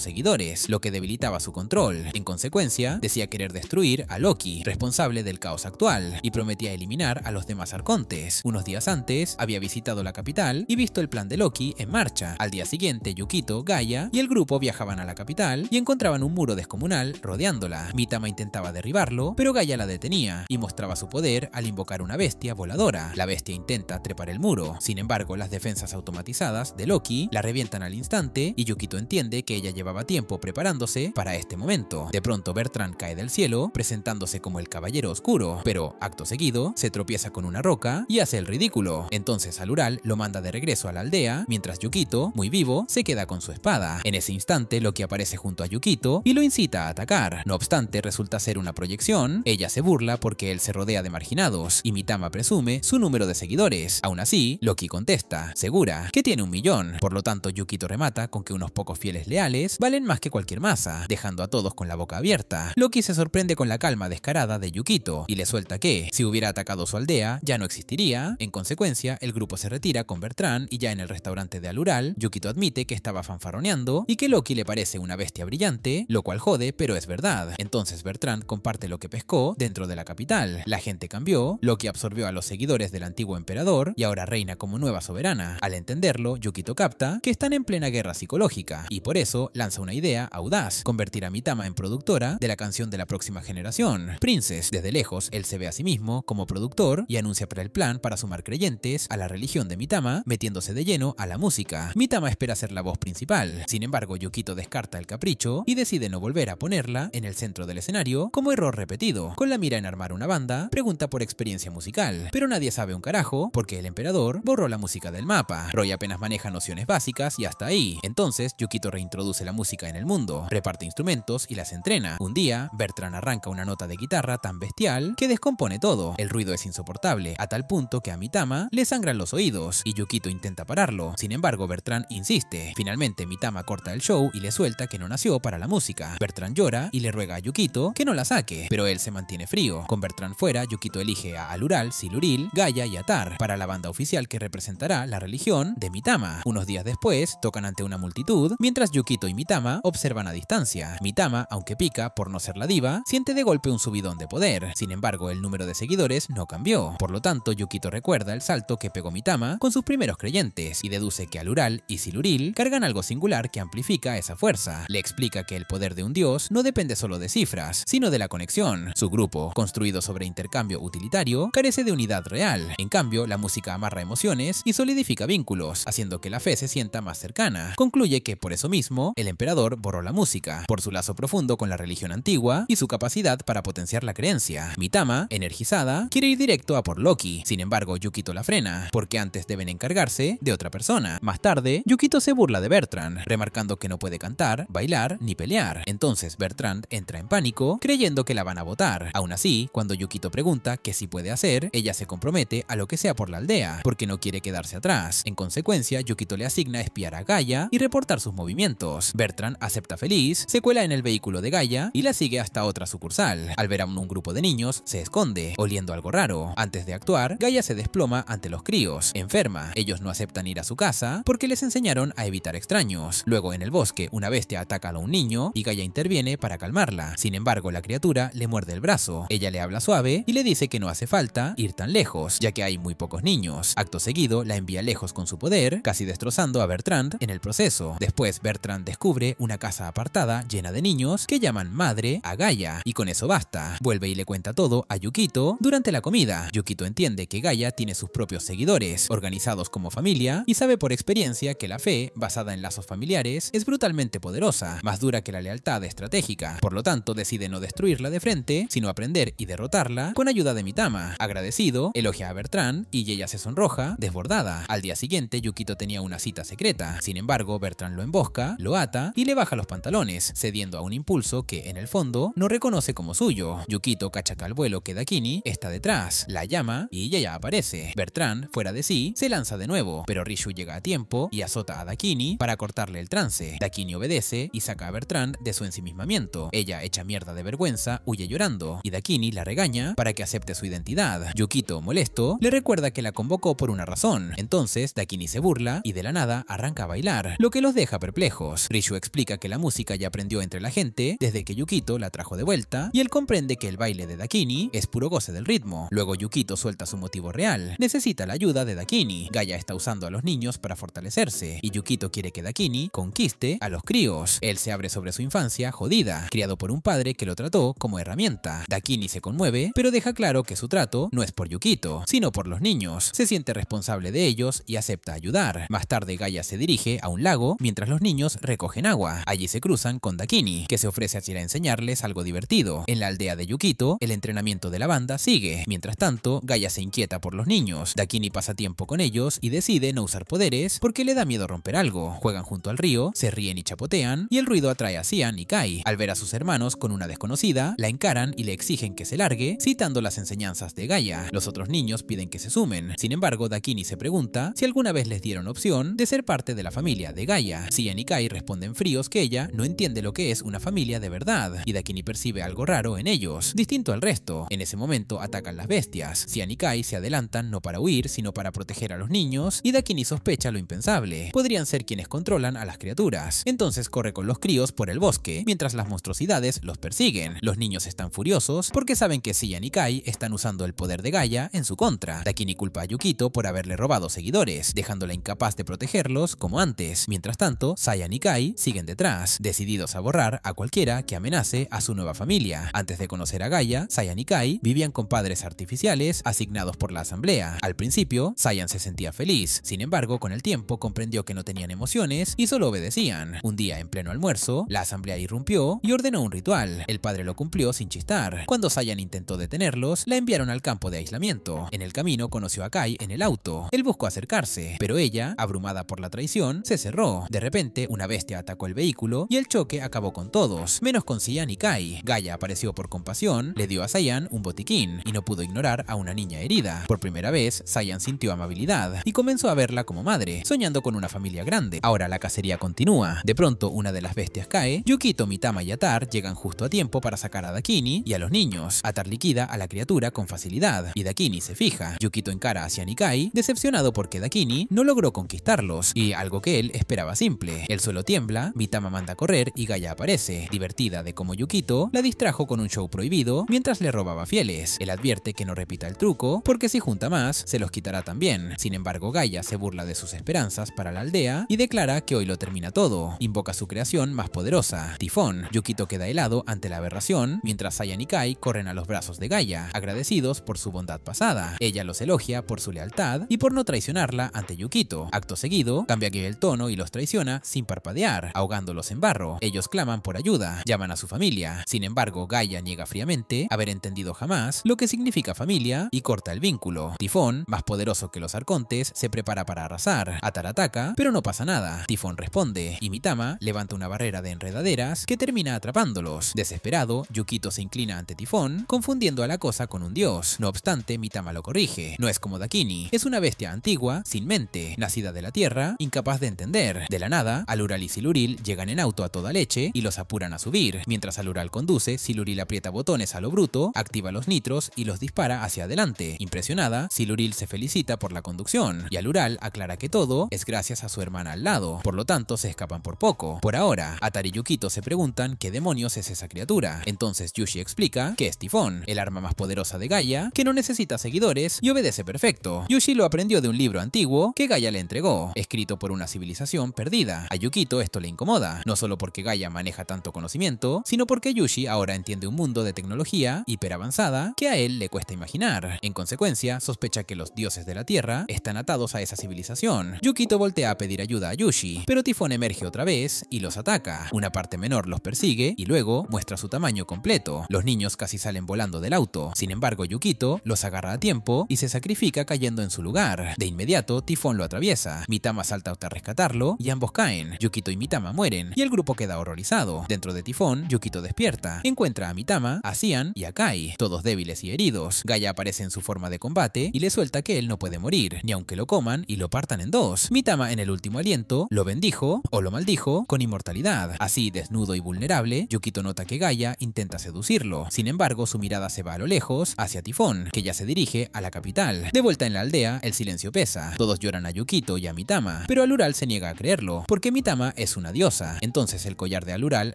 seguidores, lo que debilitaba su control. En consecuencia, decía querer destruir a Loki, responsable del caos actual, y prometía eliminar a los demás arcontes. Unos días antes, había visitado la capital y visto el plan de Loki en marcha. Al día siguiente, Yukito, Gaia y el grupo viajaban a la capital y encontraban un muro descomunal rodeándola. Mitama intentaba derribarlo, pero Gaia la detenía y mostraba su poder al invocar una bestia voladora. La bestia intenta trepar el muro, sin embargo, las defensas automatizadas de Loki la revientan al instante y Yukito entiende que ella llevaba tiempo preparándose para este momento. De pronto, Bertrand cae del cielo, presentándose como el Caballero Oscuro, pero acto seguido se tropieza con una roca y hace el ridículo. Entonces Alural lo manda de regreso a la aldea, mientras Yukito, muy vivo, se queda con su espada. En ese instante, Loki aparece junto a Yukito y lo incita a atacar. No obstante, resulta ser una proyección. Ella se burla porque él se rodea de marginados y Mitama presume su número de seguidores. Aún así, Loki contesta, segura, que tiene 1 millón. Por lo tanto, Yukito remata con que unos pocos fieles leales valen más que cualquier masa, dejando a todos con la boca abierta. Loki se sorprende con la calma descarada de Yukito y le suelta que, si hubiera atacado su aldea, ya no existiría. En consecuencia, el grupo se retira con Bertrand y ya en el restaurante de Alural, Yukito admite que estaba fanfarroneando y que Loki le parece una bestia brillante, lo cual jode, pero es verdad. Entonces Bertrand comparte lo que pescó dentro de la capital. La gente cambió, Loki absorbió a los seguidores del antiguo emperador y ahora reina como nueva soberana. Al entenderlo, Yukito capta que están en plena guerra psicológica y por eso lanza una idea audaz, convertir a Mitama en productora de la canción de la próxima generación, Princess. Desde lejos, él se ve a sí mismo como productor y anuncia para el plan para sumar creyentes a la religión de Mitama, metiéndose de lleno a la música. Mitama espera ser la voz principal. Sin embargo, Yukito descarta el capricho y decide no volver a ponerla en el centro del escenario como error repetido. Con la mira en armar una banda, pregunta por experiencia musical, pero nadie sabe un carajo porque el emperador borró la música del mapa. Roy apenas maneja nociones básicas y hasta ahí. Entonces, Yukito reintroduce la música en el mundo, reparte instrumentos y las entrena. Un día, Bertrand arranca una nota de guitarra tan bestial que descompone todo. El ruido es insoportable, a tal punto que a Mitama le sangran los oídos y Yukito intenta pararlo. Sin embargo, Bertrand insiste. Finalmente, Mitama corta el show y le suelta que no nació para la música. Bertrand llora y le ruega a Yukito que no la saque, pero él se mantiene frío. Con Bertrand fuera, Yukito elige a Alural, Siluril, Gaia y Atar para la banda oficial que representará la religión de Mitama. Unos días después, tocan ante una multitud, mientras Yukito y Mitama observan a distancia. Mitama, aunque pica por no ser la diva, siente de golpe un subidón de poder. Sin embargo, el número de seguidores no cambió. Por lo tanto, Yukito recuerda el salto que pegó Mitama con sus primeros creyentes y deduce que Alural y Siluril cargan algo singular que amplifica esa fuerza. Le explica que el poder de un dios no depende solo de cifras, sino de la conexión. Su grupo, construido sobre intercambio utilitario, carece de unidad real. En cambio, la música amarra emociones y solidifica vínculos, haciendo que la fe se sienta más cercana. Concluye que, por eso mismo, el emperador borró la música, por su lazo profundo con la religión antigua y su capacidad para potenciar la creencia. Mitama, energizada, quiere ir directo a por Loki. Sin embargo, Yukito la frena, porque antes deben encargarse de otra persona. Más tarde, Yukito se burla de Bertrand, remarcando que no puede cantar, bailar ni pelear. Entonces Bertrand entra en pánico, creyendo que la van a botar. Aún así, cuando Yukito pregunta qué sí puede hacer, ella se compromete a lo que sea por la aldea, porque no quiere quedarse atrás. En consecuencia, Yukito le asigna espiar a Gaia y reportar sus movimientos. Bertrand acepta feliz, se cuela en el vehículo de Gaia y la sigue hasta otra sucursal. Al ver a un grupo de niños, se esconde, oliendo algo raro. Antes de actuar, Gaia se desploma ante los críos, enferma. Ellos no aceptan ir a su casa porque les enseñaron a evitar extraños. Luego, en el bosque, una bestia ataca a un niño y Gaia interviene para calmarla. Sin embargo, la criatura le muerde el brazo. Ella le habla suave y le dice que no hace falta ir tan lejos, ya que hay muy pocos niños. Acto seguido, la envía lejos con su poder, casi destrozando a Bertrand en el proceso. Después, Bertrand descubre una casa apartada llena de niños que llaman madre a Gaia, y con eso basta. Vuelve y le cuenta todo a Yukito durante la comida. Yukito entiende que Gaia tiene sus propios seguidores, organizados como familia, y sabe por experiencia que la fe, basada en lazos familiares, es brutalmente poderosa, más dura que la lealtad estratégica. Por lo tanto, decide no destruirla de frente combate, sino aprender y derrotarla con ayuda de Mitama. Agradecido, elogia a Bertrand y ella se sonroja, desbordada. Al día siguiente, Yukito tenía una cita secreta. Sin embargo, Bertrand lo embosca, lo ata y le baja los pantalones, cediendo a un impulso que, en el fondo, no reconoce como suyo. Yukito cacha al vuelo que Dakini está detrás, la llama y ella ya aparece. Bertrand, fuera de sí, se lanza de nuevo, pero Rishu llega a tiempo y azota a Dakini para cortarle el trance. Dakini obedece y saca a Bertrand de su ensimismamiento. Ella, hecha mierda de vergüenza, huye llorando y Dakini la regaña para que acepte su identidad. Yukito, molesto, le recuerda que la convocó por una razón. Entonces, Dakini se burla y de la nada arranca a bailar, lo que los deja perplejos. Rishu explica que la música ya aprendió entre la gente desde que Yukito la trajo de vuelta y él comprende que el baile de Dakini es puro goce del ritmo. Luego Yukito suelta su motivo real. Necesita la ayuda de Dakini. Gaia está usando a los niños para fortalecerse y Yukito quiere que Dakini conquiste a los críos. Él se abre sobre su infancia jodida, criado por un padre que lo trató como herramienta. Dakini se conmueve, pero deja claro que su trato no es por Yukito, sino por los niños. Se siente responsable de ellos y acepta ayudar. Más tarde Gaia se dirige a un lago mientras los niños recogen agua. Allí se cruzan con Dakini, que se ofrece a ir a enseñarles algo divertido. En la aldea de Yukito, el entrenamiento de la banda sigue. Mientras tanto, Gaia se inquieta por los niños. Dakini pasa tiempo con ellos y decide no usar poderes porque le da miedo romper algo. Juegan junto al río, se ríen y chapotean, y el ruido atrae a Cian y Kai. Al ver a sus hermanos con una desconocida, la encaran y le exigen que se largue, citando las enseñanzas de Gaia. Los otros niños piden que se sumen. Sin embargo, Dakini se pregunta si alguna vez les dieron opción de ser parte de la familia de Gaia. Cian y Kai responden fríos que ella no entiende lo que es una familia de verdad, y Dakini percibe algo raro en ellos, distinto al resto. En ese momento atacan las bestias. Cian y Kai se adelantan no para huir, sino para proteger a los niños, y Dakini sospecha lo impensable. Podrían ser quienes controlan a las criaturas. Entonces corre con los críos por el bosque, mientras las monstruosidades los persiguen. Los niños están furiosos porque saben que Cian y Kai están usando el poder de Gaia en su contra. Dakini culpa a Yukito por haberle robado seguidores, dejándola incapaz de protegerlos como antes. Mientras tanto, Cian y Kai siguen detrás, decididos a borrar a cualquiera que amenace a su nueva familia. Antes de conocer a Gaia, Cian y Kai vivían con padres artificiales asignados por la asamblea. Al principio, Cian se sentía feliz. Sin embargo, con el tiempo comprendió que no tenían emociones y solo obedecían. Un día, en pleno almuerzo, la asamblea irrumpió y ordenó un ritual. El padre lo cumplió sin chistar. Cuando Cian intentó detenerlos, la enviaron al campo de aislamiento. En el camino conoció a Kai en el auto. Él buscó acercarse, pero ella, abrumada por la traición, se cerró. De repente, una bestia atacó el vehículo y el choque acabó con todos, menos con Cian y Kai. Gaia apareció por compasión, le dio a Cian un botiquín y no pudo ignorar a una niña herida. Por primera vez, Cian sintió amabilidad y comenzó a verla como madre, soñando con una familia grande. Ahora la cacería continúa. De pronto, una de las bestias cae. Yukito, Mitama y Atar llegan justo a tiempo para sacar a Dakini y a los niños. Atar liquida a la criatura con facilidad y Dakini se fija. Yukito encara a Cian y Kai, decepcionado porque Dakini no logró conquistarlos y algo que él esperaba simple. El suelo tiembla, Mitama manda a correr y Gaia aparece, divertida de cómo Yukito la distrajo con un show prohibido mientras le robaba fieles. Él advierte que no repita el truco porque si junta más, se los quitará también. Sin embargo, Gaia se burla de sus esperanzas para la aldea y declara que hoy lo termina todo. Invoca su creación más poderosa, Tifón. Yukito queda helado ante la aberración, mientras Cian y Kai corren a los brazos de Gaia, agradecidos por su bondad pasada. Ella los elogia por su lealtad y por no traicionarla ante Yukito. Acto seguido, cambia el tono y los traiciona sin parpadear, ahogándolos en barro. Ellos claman por ayuda, llaman a su familia. Sin embargo, Gaia niega fríamente haber entendido jamás lo que significa familia y corta el vínculo. Tifón, más poderoso que los arcontes, se prepara para arrasar. Atar ataca, pero no pasa nada. Tifón responde y Mitama levanta una barrera de enredaderas que termina atrapándolos. Desesperado, Yukito se inclina ante Tifón, confundiendo a la cosa con un dios. No obstante, Mitama lo corrige. No es como Dakini, es una bestia antigua, sin mente, nacida de la tierra, incapaz de entender. De la nada, Alural y Siluril llegan en auto a toda leche y los apuran a subir. Mientras Alural conduce, Siluril aprieta botones a lo bruto, activa los nitros y los dispara hacia adelante. Impresionada, Siluril se felicita por la conducción y Alural aclara que todo es gracias a su hermana al lado, por lo tanto se escapan por poco. Por ahora, Atar y Yukito se preguntan qué demonios es esa criatura. Entonces Yushi explica que es Tifón, el arma más poderosa de Gaia, que no necesita seguidores y obedece perfecto. Yushi lo aprendió de un libro antiguo que Gaia le entregó, escrito por una civilización perdida. A Yukito esto le incomoda, no solo porque Gaia maneja tanto conocimiento, sino porque Yushi ahora entiende un mundo de tecnología hiper avanzada que a él le cuesta imaginar. En consecuencia, sospecha que los dioses de la Tierra están atados a esa civilización. Yukito voltea a pedir ayuda a Yushi, pero Tifón emerge otra vez y los ataca. Una parte menor los persigue y luego muestra su tamaño completo. Los niños casi salen volando del auto. Sin embargo, Yukito los agarra a tiempo y se sacrifica cayendo en su lugar. De inmediato, Tifón lo atraviesa. Mitama salta hasta rescatarlo y ambos caen. Yukito y Mitama mueren y el grupo queda horrorizado. Dentro de Tifón, Yukito despierta. Encuentra a Mitama, a Cian y a Kai, todos débiles y heridos. Gaia aparece en su forma de combate y le suelta que él no puede morir, ni aunque lo coman y lo partan en dos. Mitama, en el último aliento, lo bendijo o lo maldijo con inmortalidad. Así, desnudo y vulnerable, Yukito nota que Gaia intenta seducirlo. Sin embargo, su mirada se va a lo lejos, hacia Tifón, que ya se dirige a la capital. De vuelta en la aldea, el silencio pesa. Todos lloran a Yukito y a Mitama, pero Alural se niega a creerlo, porque Mitama es una diosa. Entonces el collar de Alural,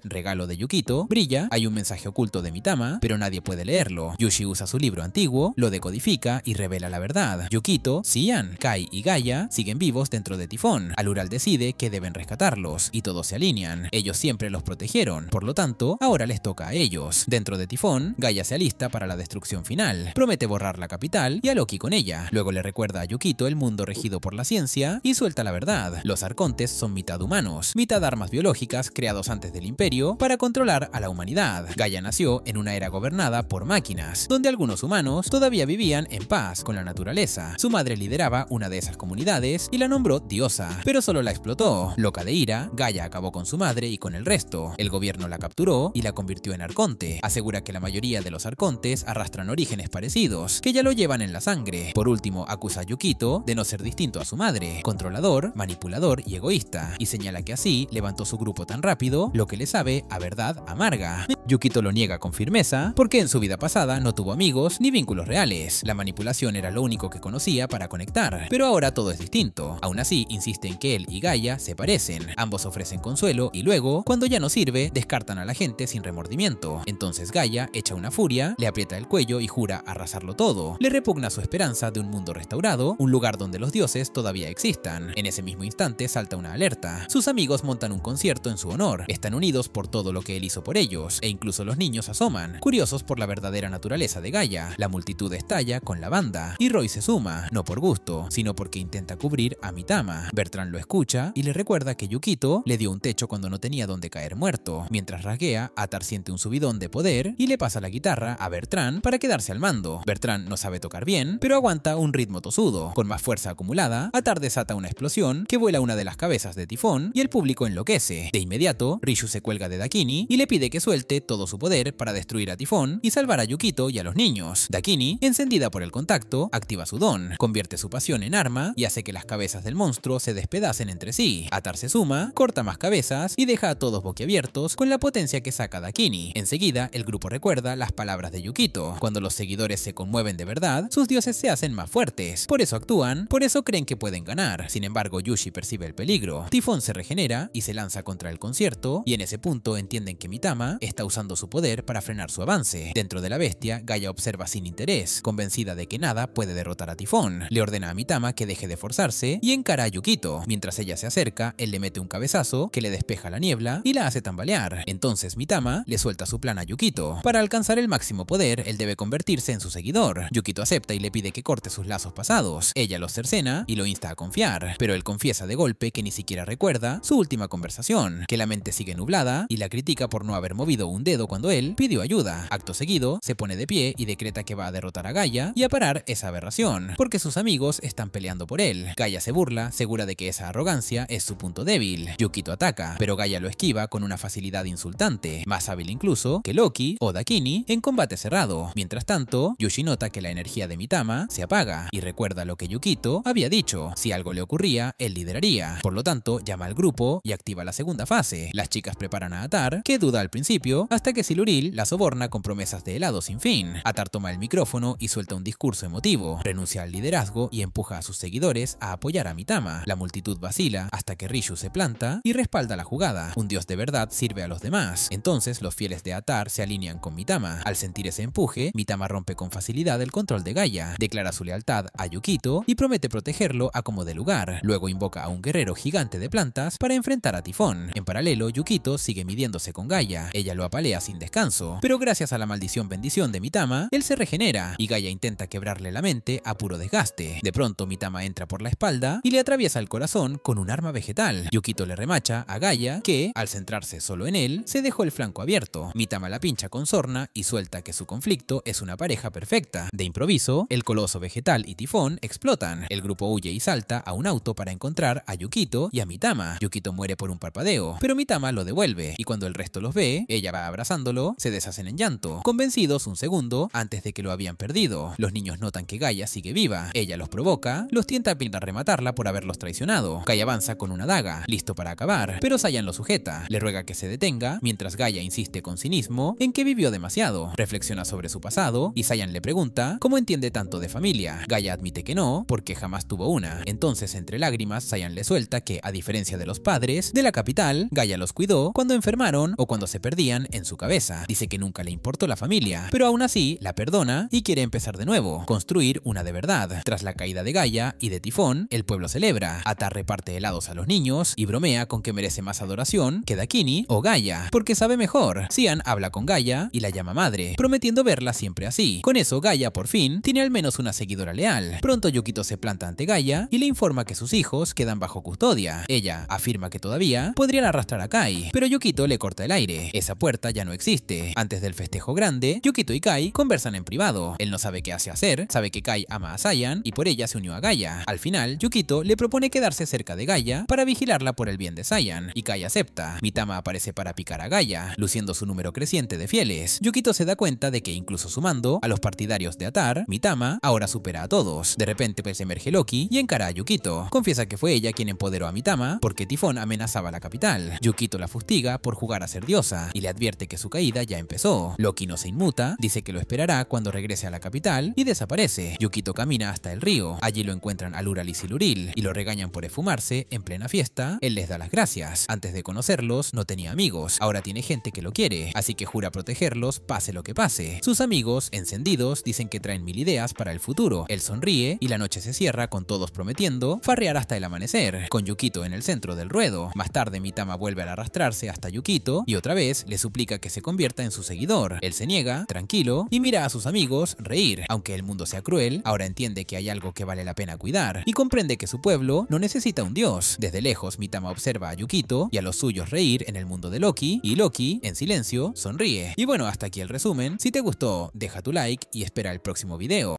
regalo de Yukito, brilla, hay un mensaje oculto de Mitama, pero nadie puede leerlo. Yushi usa su libro antiguo, lo decodifica y revela la verdad. Yukito, Cian, Kai y Gaia siguen vivos dentro de Tifón. Alural decide que deben rescatarlos, y todos se alinean. Ellos siempre los protegieron, por lo tanto, ahora les toca a ellos. Dentro de Tifón, Gaia se alista para la destrucción final. Promete borrar la capital y a Loki con ella. Luego le recuerda a Yukito el mundo regido por la ciencia y suelta la verdad. Los arcontes son mitad humanos, mitad armas biológicas creados antes del Imperio para controlar a la humanidad. Gaia nació en una era gobernada por máquinas, donde algunos humanos todavía vivían en paz con la naturaleza. Su madre lideraba una de esas comunidades y la nombró diosa, pero solo la explotó. Loca de ira, Gaia acabó con su madre y con el resto. El gobierno la capturó y la convirtió en arconte. Asegura que la mayoría de los arcontes arrastran orígenes parecidos, que ya lo llevan en la sangre. Por último, acusa a Yukito de no ser distinto a su madre, controlador, manipulador y egoísta, y señala que así levantó su grupo tan rápido, lo que le sabe a verdad amarga. Yukito lo niega con firmeza, porque en su vida pasada no tuvo amigos ni vínculos reales. La manipulación era lo único que conocía para conectar, pero ahora todo es distinto. Aún así, insiste en que él y Gaia se parecen. Ambos ofrecen consuelo y luego, cuando ya no sirve, descartan a la gente sin remordimiento. Entonces Gaia echa una furia, le aprieta el cuello y jura arrasarlo todo. Le repugna su esperanza de un mundo restaurado, un lugar donde los dioses todavía existan. En ese mismo instante salta una alerta. Sus amigos montan un concierto en su honor. Están unidos por todo lo que él hizo por ellos, e incluso los niños asoman, curiosos por la verdadera naturaleza de Gaia. La multitud estalla con la banda, y Roy se suma, no por gusto, sino porque intenta cubrir a Mitama. Bertrand lo escucha y le recuerda que Yukito le dio un techo cuando no tenía donde caer muerto. Mientras rasguea, Atar siente un subidón de poder y le pasa la guitarra a Bertrand para quedarse al mando. Bertrand no sabe tocar bien, pero aguanta un ritmo tosudo. Con más fuerza acumulada, Atar desata una explosión que vuela una de las cabezas de Tifón y el público enloquece. De inmediato, Rishu se cuelga de Dakini y le pide que suelte todo su poder para destruir a Tifón y salvar a Yukito y a los niños. Dakini, encendida por el contacto, activa su don, convierte su pasión en arma y hace que las cabezas del monstruo se despedacen entre sí. Atar se suma, corta más cabezas y deja a todos boquiabiertos con la potencia que saca Dakini. Enseguida, el grupo recuerda las palabras de Yukito. Cuando los seguidores se conmueven de verdad, sus dioses se hacen más fuertes. Por eso actúan, por eso creen que pueden ganar. Sin embargo, Yushi percibe el peligro. Tifón se regenera y se lanza contra el concierto, y en ese punto entienden que Mitama está usando su poder para frenar su avance. Dentro de la bestia, Gaia observa sin interés, convencida de que nada puede derrotar a Tifón. Le ordena a Mitama que deje de forzarse y encara a Yukito. Mientras ella se acerca, él le mete un cabezazo que le despeja la niebla y la hace tambalear. Entonces Mitama le suelta su plan a Yukito. Para alcanzar el máximo poder, él debe convertirse en su seguidor. Yukito acepta y le pide que corte sus lazos pasados. Ella los cercena y lo insta a confiar, pero él confiesa de golpe que ni siquiera recuerda su última conversación, que la mente sigue nublada y la critica por no haber movido un dedo cuando él pidió ayuda. Acto seguido, se pone de pie y decreta que va a derrotar a Gaia y a parar esa aberración, porque sus amigos están peleando por él. Gaia se burla, segura de que esa arrogancia es su punto débil. Yukito ataca, pero Gaia lo esquiva con una facilidad insultante, más hábil incluso que Loki o Dakini en combate cerrado. Mientras tanto, Yushi nota que la energía de Mitama se apaga y recuerda lo que Yukito había dicho: si algo le ocurría, él lideraría. Por lo tanto, llama al grupo y activa la segunda fase. Las chicas preparan a Atar, que duda al principio, hasta que Siluril la soborna con promesas de helado sin fin. Atar toma el micrófono y suelta un discurso emotivo, renuncia al liderazgo y empuja a sus seguidores a apoyar a Mitama. La multitud vacila hasta que Rishu se planta y respalda la jugada. Un dios de verdad sirve a los demás. Entonces los fieles de Atar se alinean con Mitama. Al sentir ese empuje, Mitama rompe con facilidad el control de Gaia, declara su lealtad a Yukito y promete protegerlo a como dé lugar. Luego invoca a un guerrero gigante de plantas para enfrentar a Tifón. En paralelo, Yukito sigue midiéndose con Gaia. Ella lo apalea sin descanso, pero gracias a la bendición de Mitama, él se regenera y Gaia intenta quebrarle la mente a puro desgaste. De pronto Mitama entra por la espalda y le atraviesa el corazón con un arma vegetal. Yukito le remacha a Gaia que, al centrarse solo en él, se dejó el flanco abierto. Mitama la pincha con sorna y suelta que su conflicto es una pareja perfecta. De improviso, el coloso vegetal y Tifón explotan. El grupo huye y salta a un auto para encontrar a Yukito y a Mitama. Yukito muere por un parpadeo, pero Mitama lo devuelve y cuando el resto los ve, ella va abrazándolo, se deshacen en llanto, convencidos un segundo antes de que lo habían perdido. Los niños notan que Gaia sigue viva. Ella los provoca, los tienta a rematarla por haberlos traicionado. Gaia avanza con una daga, listo para acabar, pero Saiyan lo sujeta. Le ruega que se detenga, mientras Gaia insiste con cinismo en que vivió demasiado. Reflexiona sobre su pasado y Saiyan le pregunta cómo entiende tanto de familia. Gaia admite que no, porque jamás tuvo una. Entonces, entre lágrimas, Saiyan le suelta que, a diferencia de los padres de la capital, Gaia los cuidó cuando enfermaron o cuando se perdían en su cabeza. Dice que nunca le importó la familia, pero aún así la perdona y quiere empezar de nuevo, construir una de verdad. Tras la caída de Gaia y de Tifón, el pueblo celebra. Ata reparte helados a los niños y bromea con que merece más adoración que Dakini o Gaia, porque sabe mejor. Xian habla con Gaia y la llama madre, prometiendo verla siempre así. Con eso, Gaia por fin tiene al menos una seguidora leal. Pronto Yukito se planta ante Gaia y le informa que sus hijos quedan bajo custodia. Ella afirma que todavía podrían arrastrar a Kai, pero Yukito le corta el aire. Esa puerta ya no existe. Antes del festejo grande, Yukito y Kai conversan en privado. Él no sabe qué hacer, sabe que Kai ama a Saiyan y por ella se unió a Gaia. Al final, Yukito le propone quedarse cerca de Gaia para vigilarla por el bien de Saiyan, y Kai acepta. Mitama aparece para picar a Gaia, luciendo su número creciente de fieles. Yukito se da cuenta de que incluso sumando a los partidarios de Atar, Mitama ahora supera a todos. De repente pues emerge Loki y encara a Yukito. Confiesa que fue ella quien empoderó a Mitama porque Tifón amenazaba la capital. Yukito la fustiga por jugar a ser diosa y le advierte que su caída ya empezó. Loki no se inmuta, dice que lo esperará cuando regrese a la capital y desaparece. Yukito camina hasta el río. Allí lo encuentran Aluralis y Luril y lo regañan por esfumarse en plena fiesta. Él les da las gracias. Antes de conocerlos no tenía amigos, ahora tiene gente que lo quiere, así que jura protegerlos pase lo que pase. Sus amigos, encendidos, dicen que traen 1000 ideas para el futuro. Él sonríe y la noche se cierra con todos prometiendo farrear hasta el amanecer, con Yukito en el centro del ruedo. Más tarde Mitama vuelve a arrastrarse hasta Yukito y otra vez le suplica que se convierta en su seguidor. Él se niega, tranquilo, y mira a sus amigos reír. Aunque el mundo sea cruel, ahora entiende que hay algo que vale la pena cuidar y comprende que su pueblo no necesita un dios. Desde lejos Mitama observa a Yukito y a los suyos reír en el mundo de Loki y Loki, en silencio, sonríe. Y bueno, hasta aquí el resumen. Si te gustó, deja tu like y espera el próximo video.